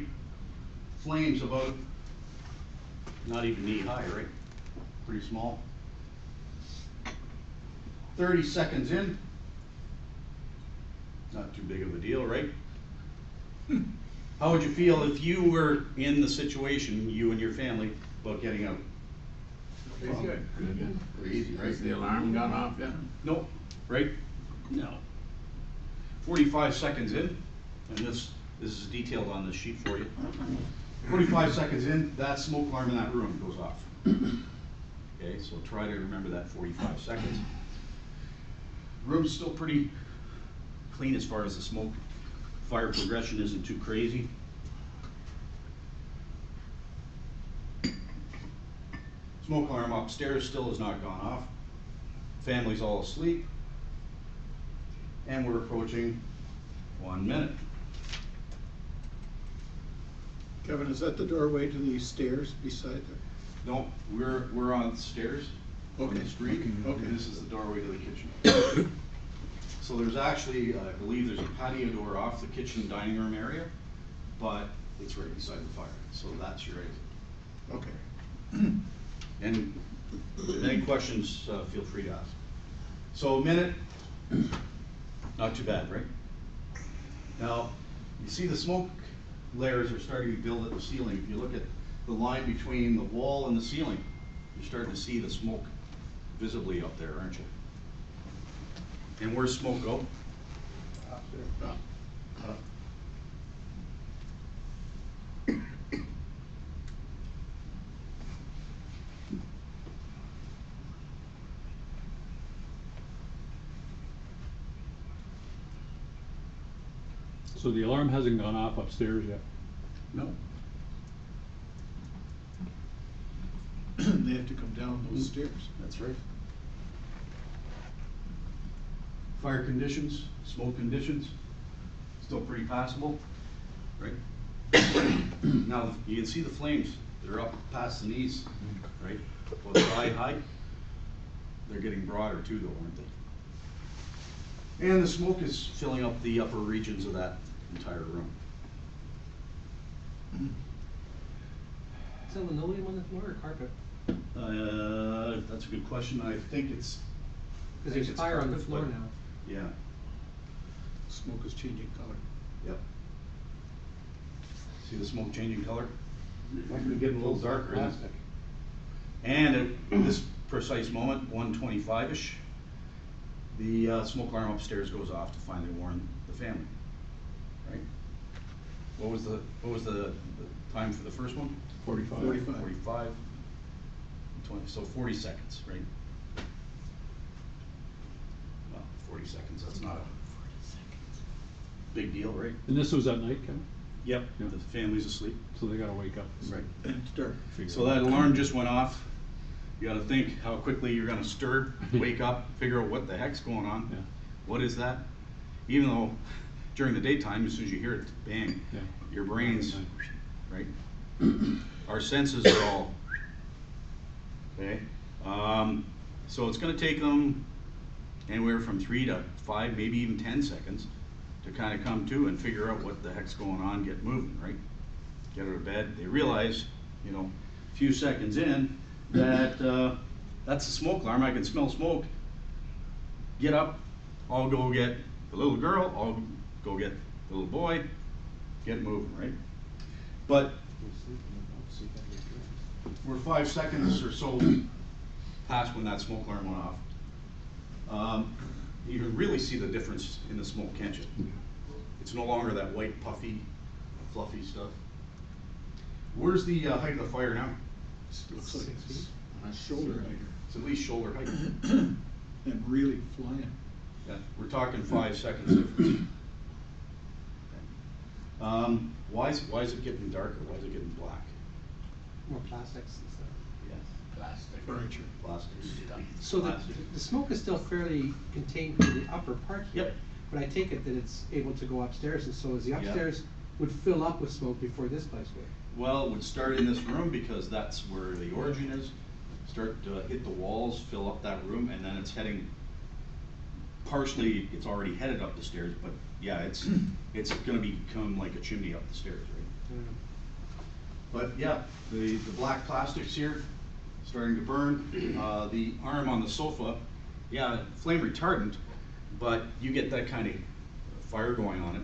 Speaker 1: Flames about not even knee high, right? Pretty small. 30 seconds in. Not too big of a deal, right? How would you feel if you were in the situation, you and your family, about getting out?
Speaker 6: Pretty good.
Speaker 1: Pretty easy, right?
Speaker 6: Has the alarm gone off yet?
Speaker 1: Nope. Right? No. 45 seconds in, and this is detailed on this sheet for you. 45 seconds in, that smoke alarm in that room goes off. Okay, so try to remember that 45 seconds. Room's still pretty clean as far as the smoke. Fire progression isn't too crazy. Smoke alarm upstairs still has not gone off. Family's all asleep. And we're approaching 1 minute.
Speaker 9: Kevin, is that the doorway to the stairs beside there?
Speaker 1: No, we're on stairs on
Speaker 12: Okay.
Speaker 1: the street.
Speaker 12: Okay.
Speaker 1: This is the doorway to the kitchen. So there's actually, I believe there's a patio door off the kitchen dining room area, but it's right beside the fire, so that's your exit.
Speaker 12: Okay.
Speaker 1: And if any questions, feel free to ask. So a minute, not too bad, right? Now, you see the smoke layers are starting to build at the ceiling. If you look at the line between the wall and the ceiling, you're starting to see the smoke visibly up there, aren't you? And where's smoke go? Up.
Speaker 2: So the alarm hasn't gone off upstairs yet?
Speaker 1: No.
Speaker 12: They have to come down those stairs.
Speaker 1: That's right. Fire conditions, smoke conditions, still pretty passable, right? Now, you can see the flames, they're up past the knees, right? Well, the thigh height, they're getting broader too though, aren't they? And the smoke is filling up the upper regions of that entire room.
Speaker 11: Is that linoleum on the floor or carpet?
Speaker 1: That's a good question. I think it's.
Speaker 11: Because there's fire on the floor now.
Speaker 1: Yeah.
Speaker 12: Smoke is changing color.
Speaker 1: Yep. See the smoke changing color? Might be getting a little darker.
Speaker 11: Plastic.
Speaker 1: And at this precise moment, 1:25-ish, the smoke alarm upstairs goes off to finally warn the family. Right? What was the time for the first one?
Speaker 2: 45.
Speaker 1: 45. 20, so 40 seconds, right? Well, 40 seconds, that's not a big deal, right?
Speaker 2: And this was at night, Kevin?
Speaker 1: Yep,
Speaker 2: Yeah.
Speaker 1: the family's asleep.
Speaker 2: So they gotta wake up.
Speaker 1: Right.
Speaker 12: And it's dark.
Speaker 1: So that alarm just went off. You gotta think how quickly you're gonna stir, wake up, figure out what the heck's going on.
Speaker 2: Yeah.
Speaker 1: What is that? Even though during the daytime, as soon as you hear it, bang,
Speaker 2: Yeah.
Speaker 1: your brain's, right? Our senses are all, okay? So it's gonna take them anywhere from 3 to 5, maybe even 10 seconds to kind of come to and figure out what the heck's going on, get moving, right? Get out of bed. They realize, you know, a few seconds in that that's a smoke alarm. I can smell smoke. Get up. I'll go get the little girl. I'll go get the little boy. Get moving, right? But we're 5 seconds or so past when that smoke alarm went off. You can really see the difference in the smoke, can't you? It's no longer that white, puffy, fluffy stuff. Where's the height of the fire now?
Speaker 12: Looks like it's shoulder height.
Speaker 1: It's at least shoulder height.
Speaker 12: And really flying.
Speaker 1: Yeah, we're talking 5 seconds difference. Why is it getting darker? Why is it getting black?
Speaker 11: More plastics and stuff.
Speaker 1: Yes.
Speaker 6: Plastic.
Speaker 12: Furniture.
Speaker 1: Plastics.
Speaker 11: So the smoke is still fairly contained to the upper part here.
Speaker 1: Yep.
Speaker 11: But I take it that it's able to go upstairs, and so as the upstairs would fill up with smoke before this place would.
Speaker 1: Well, it would start in this room because that's where the origin is. Start to hit the walls, fill up that room, and then it's heading, partially it's already headed up the stairs, but yeah, it's gonna become like a chimney up the stairs, right? But yeah, the black plastics here, starting to burn. The arm on the sofa, yeah, flame retardant, but you get that kind of fire going on it.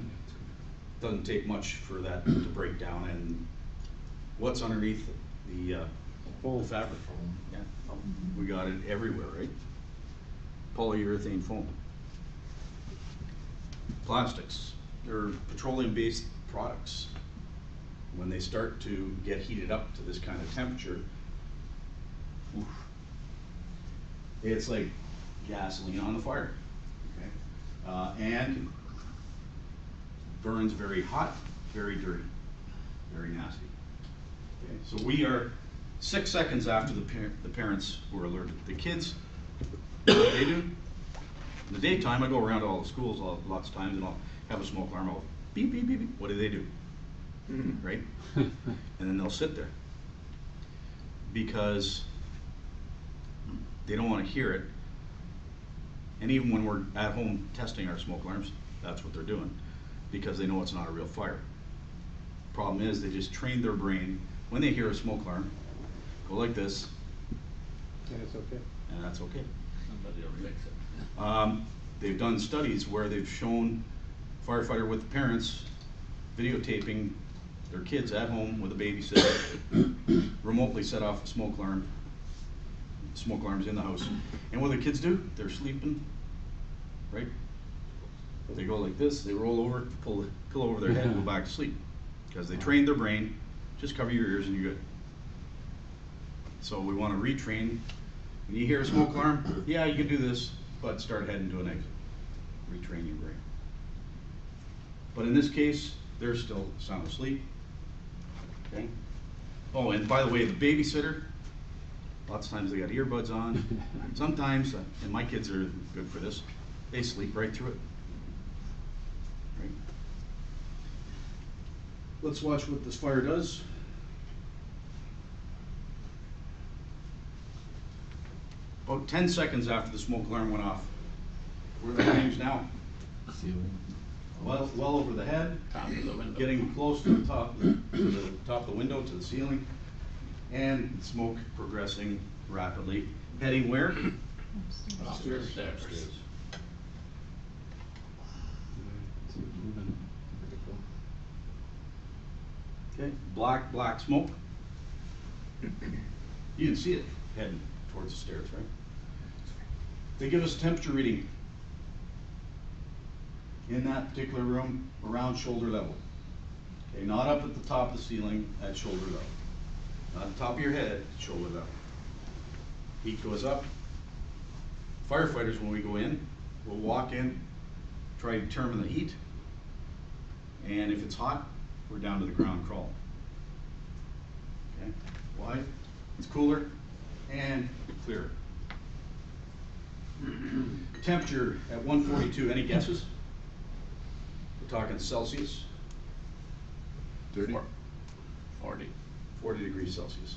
Speaker 1: Doesn't take much for that to break down. And what's underneath the fabric? Yeah, we got it everywhere, right? Polyurethane foam. Plastics, they're petroleum-based products. When they start to get heated up to this kind of temperature, oof, it's like gasoline on the fire, okay? And burns very hot, very dirty, very nasty. Okay, so we are 6 seconds after the parents were alerted. The kids, what they do, in the daytime, I go around to all the schools lots of times and I'll have a smoke alarm, I'll beep, beep, beep, beep. What do? Right? And then they'll sit there. because they don't want to hear it. And even when we're at home testing our smoke alarms, that's what they're doing, because they know it's not a real fire. Problem is, they just trained their brain, when they hear a smoke alarm, go like this,
Speaker 11: And it's okay.
Speaker 1: and that's okay.
Speaker 6: Somebody will fix it.
Speaker 1: They've done studies where they've shown firefighter with parents videotaping their kids at home with a babysitter, remotely set off a smoke alarm. Smoke alarms in the house. And what do the kids do? They're sleeping, right? They go like this, they roll over, pull the pillow over their head, and go back to sleep. Because they trained their brain, just cover your ears and you're good. So we want to retrain. When you hear a smoke alarm, yeah, you can do this, but start heading to an exit. Retrain your brain. But in this case, they're still sound asleep. Okay? Oh, and by the way, the babysitter, lots of times they got earbuds on. Sometimes, and my kids are good for this, they sleep right through it. Right? Let's watch what this fire does. About 10 seconds after the smoke alarm went off, where are the flames now? Well over the head,
Speaker 6: Top of the window.
Speaker 1: getting close to the top of the window, to the ceiling, and smoke progressing rapidly, heading where?
Speaker 6: Upstairs.
Speaker 1: Okay, black smoke. You can see it heading towards the stairs, right? They give us a temperature reading in that particular room around shoulder level. Okay, not up at the top of the ceiling, at shoulder level. Not at the top of your head, shoulder level. Heat goes up. Firefighters, when we go in, will walk in, try to determine the heat, and if it's hot, we're down to the ground crawl. Okay, why? It's cooler and clearer. Temperature at 142, any guesses? We're talking Celsius.
Speaker 7: 30?
Speaker 1: 40 degrees Celsius.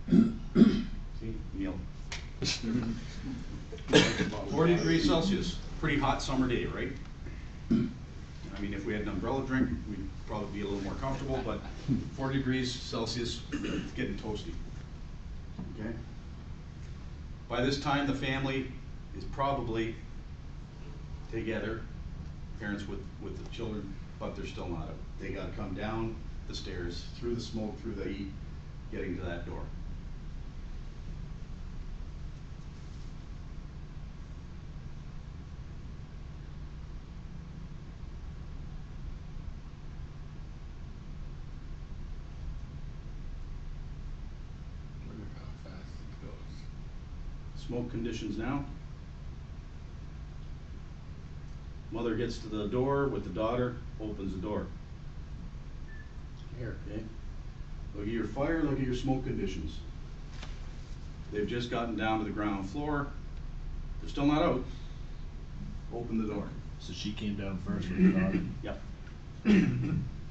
Speaker 1: See, Neil. 40 degrees Celsius, pretty hot summer day, right? I mean, if we had an umbrella drink, we'd probably be a little more comfortable, but 40 degrees Celsius, it's getting toasty. Okay? By this time, the family is probably together, parents with the children, but they're still not up. They gotta come down the stairs, through the smoke, through the heat, getting to that door.
Speaker 6: Wonder how fast it goes.
Speaker 1: Smoke conditions now. Mother gets to the door with the daughter, opens the door.
Speaker 11: Here.
Speaker 1: Okay? Look at your fire, look at your smoke conditions. They've just gotten down to the ground floor. They're still not out. Open the door.
Speaker 10: So she came down first with the daughter?
Speaker 1: Yep.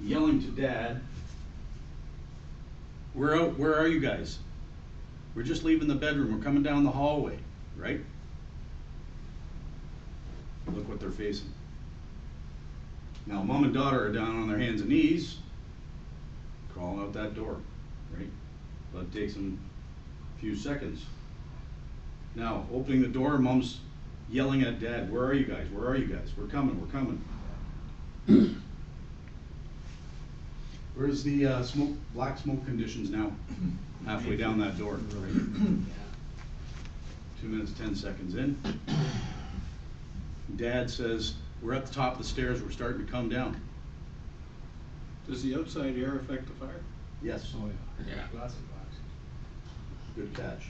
Speaker 1: Yelling to Dad, "We're out, where are you guys? We're just leaving the bedroom, we're coming down the hallway," right? Look what they're facing. Now, mom and daughter are down on their hands and knees, crawling out that door, right? But it takes them a few seconds. Now, opening the door, mom's yelling at Dad, "Where are you guys? Where are you guys? We're coming, we're coming." Where's the black smoke conditions now? Halfway down that door. Right? 2 minutes, 10 seconds in. Dad says, "We're at the top of the stairs, we're starting to come down."
Speaker 8: Does the outside air affect the fire?
Speaker 1: Yes.
Speaker 10: Oh, yeah.
Speaker 6: Yeah.
Speaker 10: Lots of boxes.
Speaker 1: Good catch.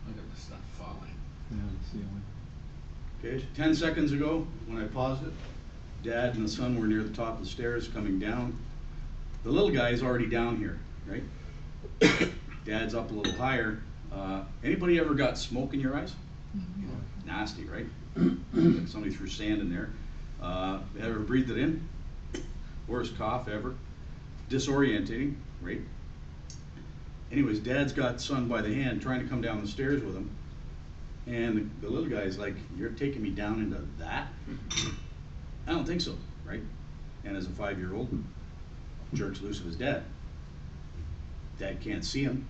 Speaker 6: Look at the stuff falling.
Speaker 10: Yeah, the ceiling.
Speaker 1: Okay, 10 seconds ago, when I paused it, Dad and the son were near the top of the stairs coming down. The little guy is already down here, right? Dad's up a little higher. Anybody ever got smoke in your eyes? Nasty, right? Like somebody threw sand in there. Ever breathed it in? Worst cough ever. disorientating, right? Anyways, Dad's got son by the hand trying to come down the stairs with him. And the little guy's like, "You're taking me down into that?" I don't think so, right? And as a 5-year-old, jerks loose of his dad. Dad can't see him.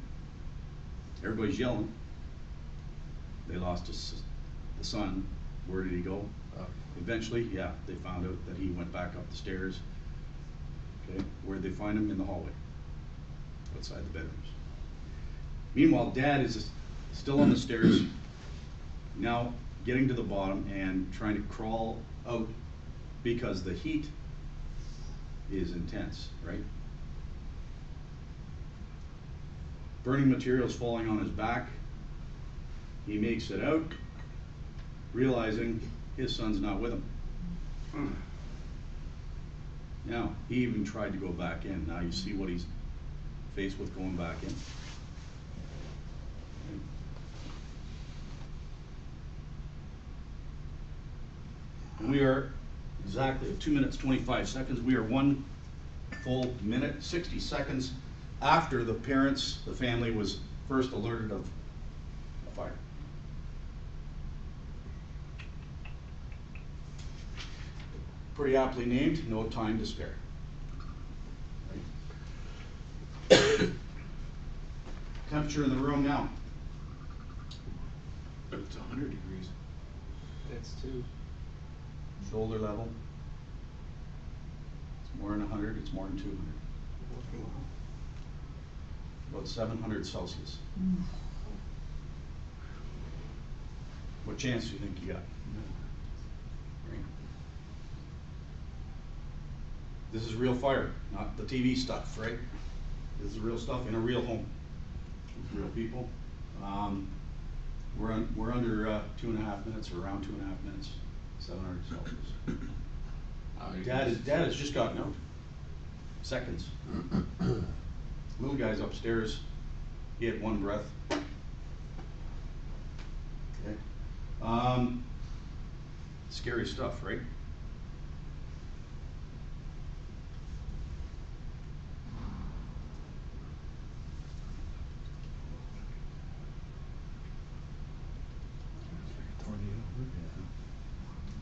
Speaker 1: Everybody's yelling. They lost the son. Where did he go? Eventually, yeah, they found out that he went back up the stairs. Okay, where'd they find him? In the hallway, outside the bedrooms. Meanwhile, Dad is still on the stairs, now getting to the bottom and trying to crawl out because the heat is intense, right? Burning materials falling on his back. He makes it out, realizing his son's not with him. Now, he even tried to go back in. Now you see what he's faced with going back in. And we are exactly at 2 minutes, 25 seconds. We are 1 full minute, 60 seconds after the parents, the family was first alerted of a fire. Pretty aptly named, No Time to Spare. Right. Temperature in the room now. It's 100 degrees.
Speaker 4: That's 2.
Speaker 1: Shoulder level. It's more than 100, it's more than 200. About 700 Celsius. What chance do you think you got? Right. This is real fire, not the TV stuff, right? This is real stuff in a real home with real people. We're under 2.5 minutes, or around 2.5 minutes. 700 Celsius. Dad has just gotten out. Seconds. Little guy's upstairs. He had 1 breath. Okay. Scary stuff, right?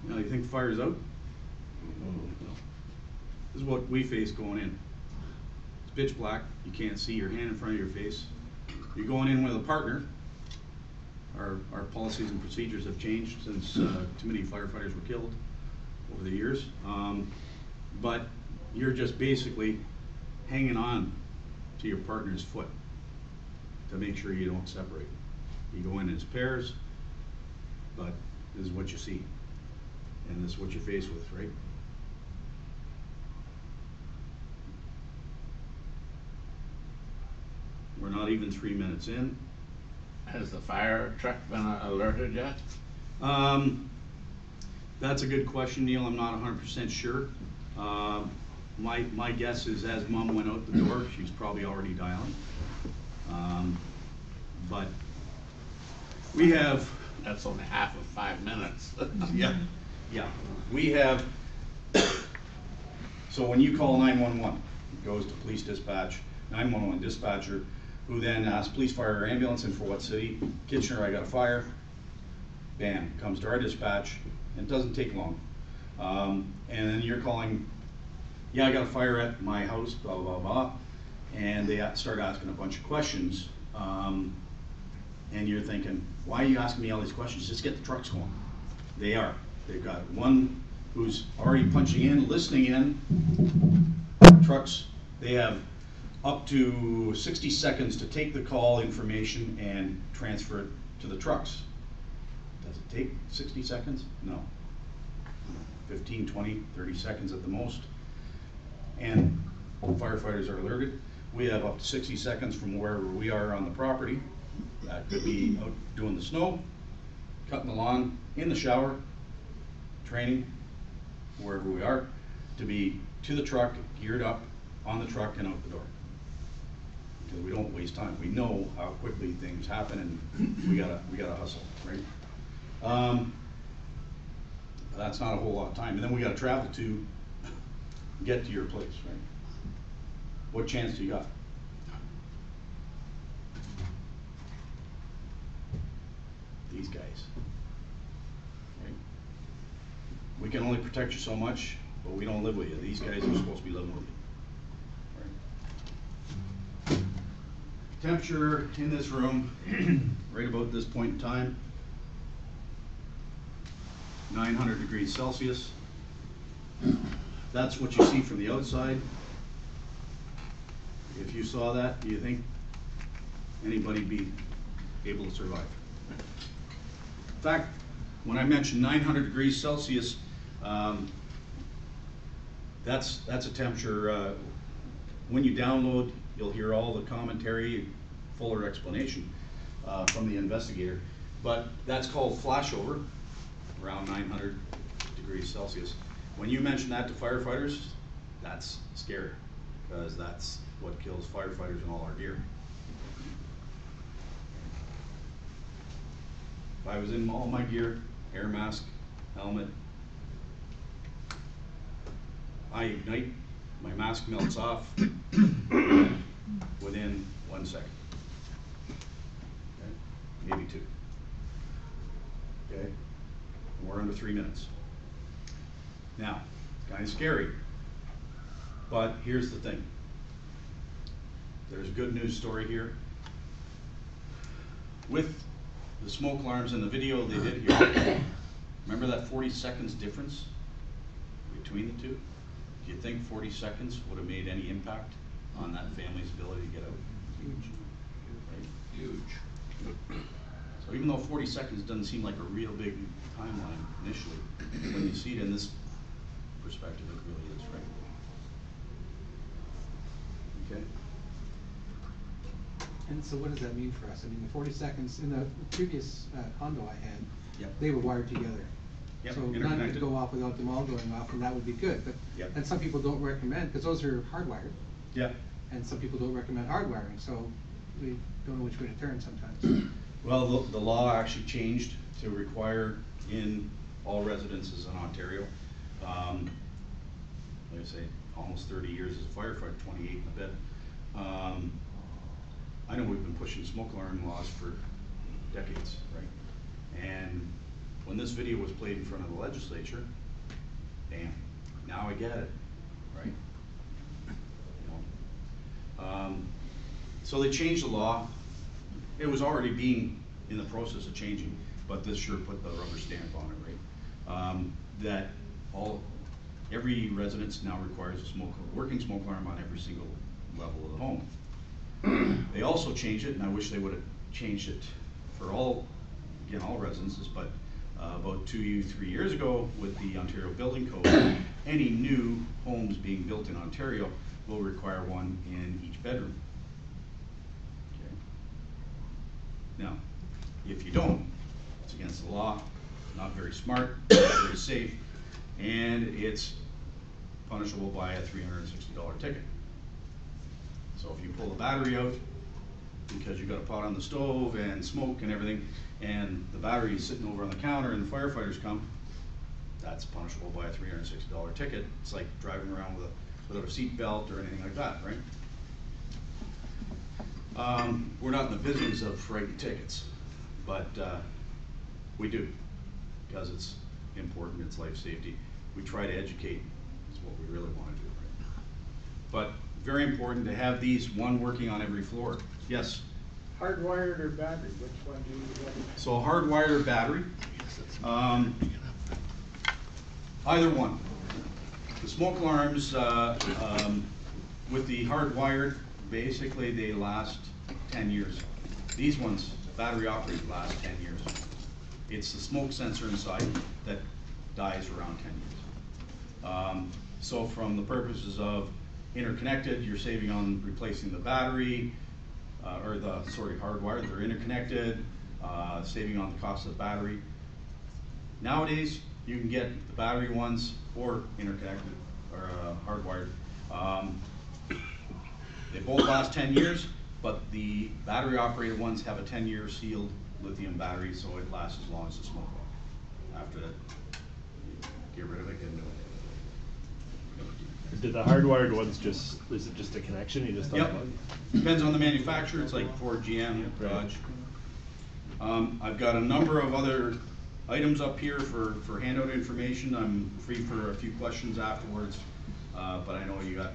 Speaker 1: Now, you think fire's out? No. This is what we face going in. It's pitch black. You can't see your hand in front of your face. You're going in with a partner. Our policies and procedures have changed since too many firefighters were killed over the years. But you're just basically hanging on to your partner's foot to make sure you don't separate. You go in as pairs, but this is what you see. And this is what you're faced with, right? We're not even 3 minutes in.
Speaker 6: Has the fire truck been alerted yet?
Speaker 1: That's a good question, Neil. I'm not 100% sure. My guess is as Mom went out the door, she's probably already dialing. But we have...
Speaker 6: That's only half of 5 minutes.
Speaker 1: Yeah, we have, so when you call 911, it goes to police dispatch, 911 dispatcher, who then asks police, fire, or ambulance, and for what city? Kitchener, I got a fire. Bam, comes to our dispatch, and it doesn't take long. And then you're calling, yeah, I got a fire at my house, blah, blah, blah, and they start asking a bunch of questions, and you're thinking, why are you asking me all these questions? Just get the trucks going. They are. They've got one who's already punching in, listening in. Trucks, they have up to 60 seconds to take the call information and transfer it to the trucks. Does it take 60 seconds? No. 15, 20, 30 seconds at the most. And firefighters are alerted. We have up to 60 seconds from wherever we are on the property. That could be out doing the snow, cutting the lawn, in the shower, training, wherever we are, to be to the truck, geared up, on the truck and out the door. Because we don't waste time. We know how quickly things happen, and we gotta hustle, right? That's not a whole lot of time, and then we gotta travel to get to your place, right? What chance do you got? These guys. Right? We can only protect you so much, but we don't live with you. These guys are supposed to be living with you. Right? Temperature in this room, right about this point in time, 900 degrees Celsius. That's what you see from the outside. If you saw that, do you think anybody be able to survive? In fact, when I mentioned 900 degrees Celsius, that's a temperature. When you download, you'll hear all the commentary, fuller explanation from the investigator. But that's called flashover, around 900 degrees Celsius. When you mention that to firefighters, that's scary, because that's what kills firefighters and all our gear. If I was in all my gear, air mask, helmet, I ignite, my mask melts off within 1 second. Okay? Maybe 2. Okay? And we're under 3 minutes. Now, it's kind of scary, but here's the thing. There's a good news story here. With the smoke alarms in the video they did here, remember that 40 seconds difference between the two? Do you think 40 seconds would have made any impact on that family's ability to get out? Huge. Right? Huge. So even though 40 seconds doesn't seem like a real big timeline initially, when you see it in this perspective, it really is, right? Okay.
Speaker 11: And so what does that mean for us? I mean, the 40 seconds, in the previous condo I had,
Speaker 1: Yep.
Speaker 11: they were wired together.
Speaker 1: Yep,
Speaker 11: So none
Speaker 1: interconnected.
Speaker 11: could go off without them all going off, and that would be good. But
Speaker 1: Yep.
Speaker 11: and some people don't recommend, because those are hardwired,
Speaker 1: Yeah.
Speaker 11: and some people don't recommend hardwiring, so we don't know which way to turn sometimes.
Speaker 1: Well, the law actually changed to require in all residences in Ontario, like I say, almost 30 years as a firefighter, 28 and a bit. I know we've been pushing smoke alarm laws for decades, right? And when this video was played in front of the legislature, damn, now I get it, right? You know? So they changed the law. It was already being in the process of changing, but this sure put the rubber stamp on it, right? That every residence now requires a working smoke alarm on every single level of the home. They also changed it, and I wish they would have changed it for all residences, but about 2-3 years ago with the Ontario Building Code, any new homes being built in Ontario will require one in each bedroom. Okay. Now, if you don't, it's against the law, not very smart, not very safe, and it's punishable by a $360 ticket. So if you pull the battery out because you got a pot on the stove and smoke and everything, and the battery is sitting over on the counter and the firefighters come, that's punishable by a $360 ticket. It's like driving around without a seat belt or anything like that, right? We're not in the business of writing tickets, but we do, because it's important, it's life safety. We try to educate, is what we really want to do, right? But very important to have these, one working on every floor. Yes?
Speaker 9: Hardwired or battery, which one do you recommend?
Speaker 1: So hardwired or battery, either one. The smoke alarms, with the hardwired, basically they last 10 years. These ones, battery operated, last 10 years. It's the smoke sensor inside that dies around 10 years. So from the purposes of interconnected, you're saving on replacing the battery, hardwired, they're interconnected, saving on the cost of the battery. Nowadays, you can get the battery ones or interconnected or hardwired. They both last 10 years, but the battery operated ones have a 10-year sealed lithium battery, so it lasts as long as the smoke wall. After that, get rid of it, get a new one.
Speaker 10: Did the hardwired ones just, is it just a connection? You just
Speaker 1: Yep.
Speaker 10: unplug?
Speaker 1: Depends on the manufacturer. It's like Ford, GM, Dodge. I've got a number of other items up here for handout information. I'm free for a few questions afterwards, but I know you got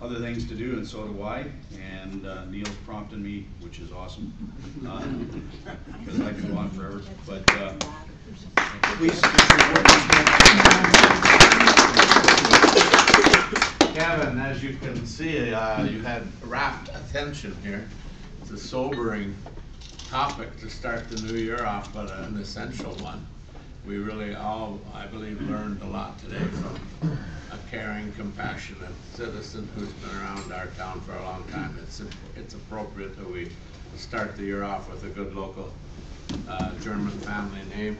Speaker 1: other things to do, and so do I. And Neil's prompting me, which is awesome, because I can go on forever. But please,
Speaker 6: Kevin, as you can see, you had rapt attention here. It's a sobering topic to start the new year off, but an essential one. We really all, I believe, learned a lot today from a caring, compassionate citizen who's been around our town for a long time. It's appropriate that we start the year off with a good local German family name.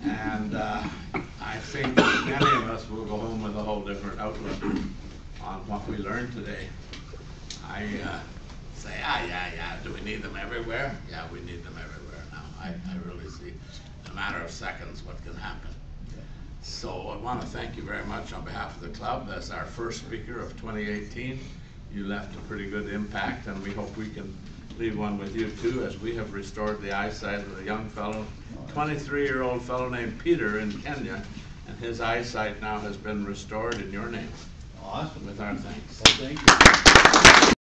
Speaker 6: And I think many of us will go home with a whole different outlook on what we learned today. I say, yeah, do we need them everywhere? Yeah, we need them everywhere now. I really see in a matter of seconds what can happen. So I want to thank you very much on behalf of the club. As our first speaker of 2018, you left a pretty good impact, and we hope we can leave one with you too, as we have restored the eyesight of a young fellow, 23-year-old fellow named Peter in Kenya, and his eyesight now has been restored in your name.
Speaker 1: awesome.
Speaker 6: With our thanks.
Speaker 1: Well, thank you.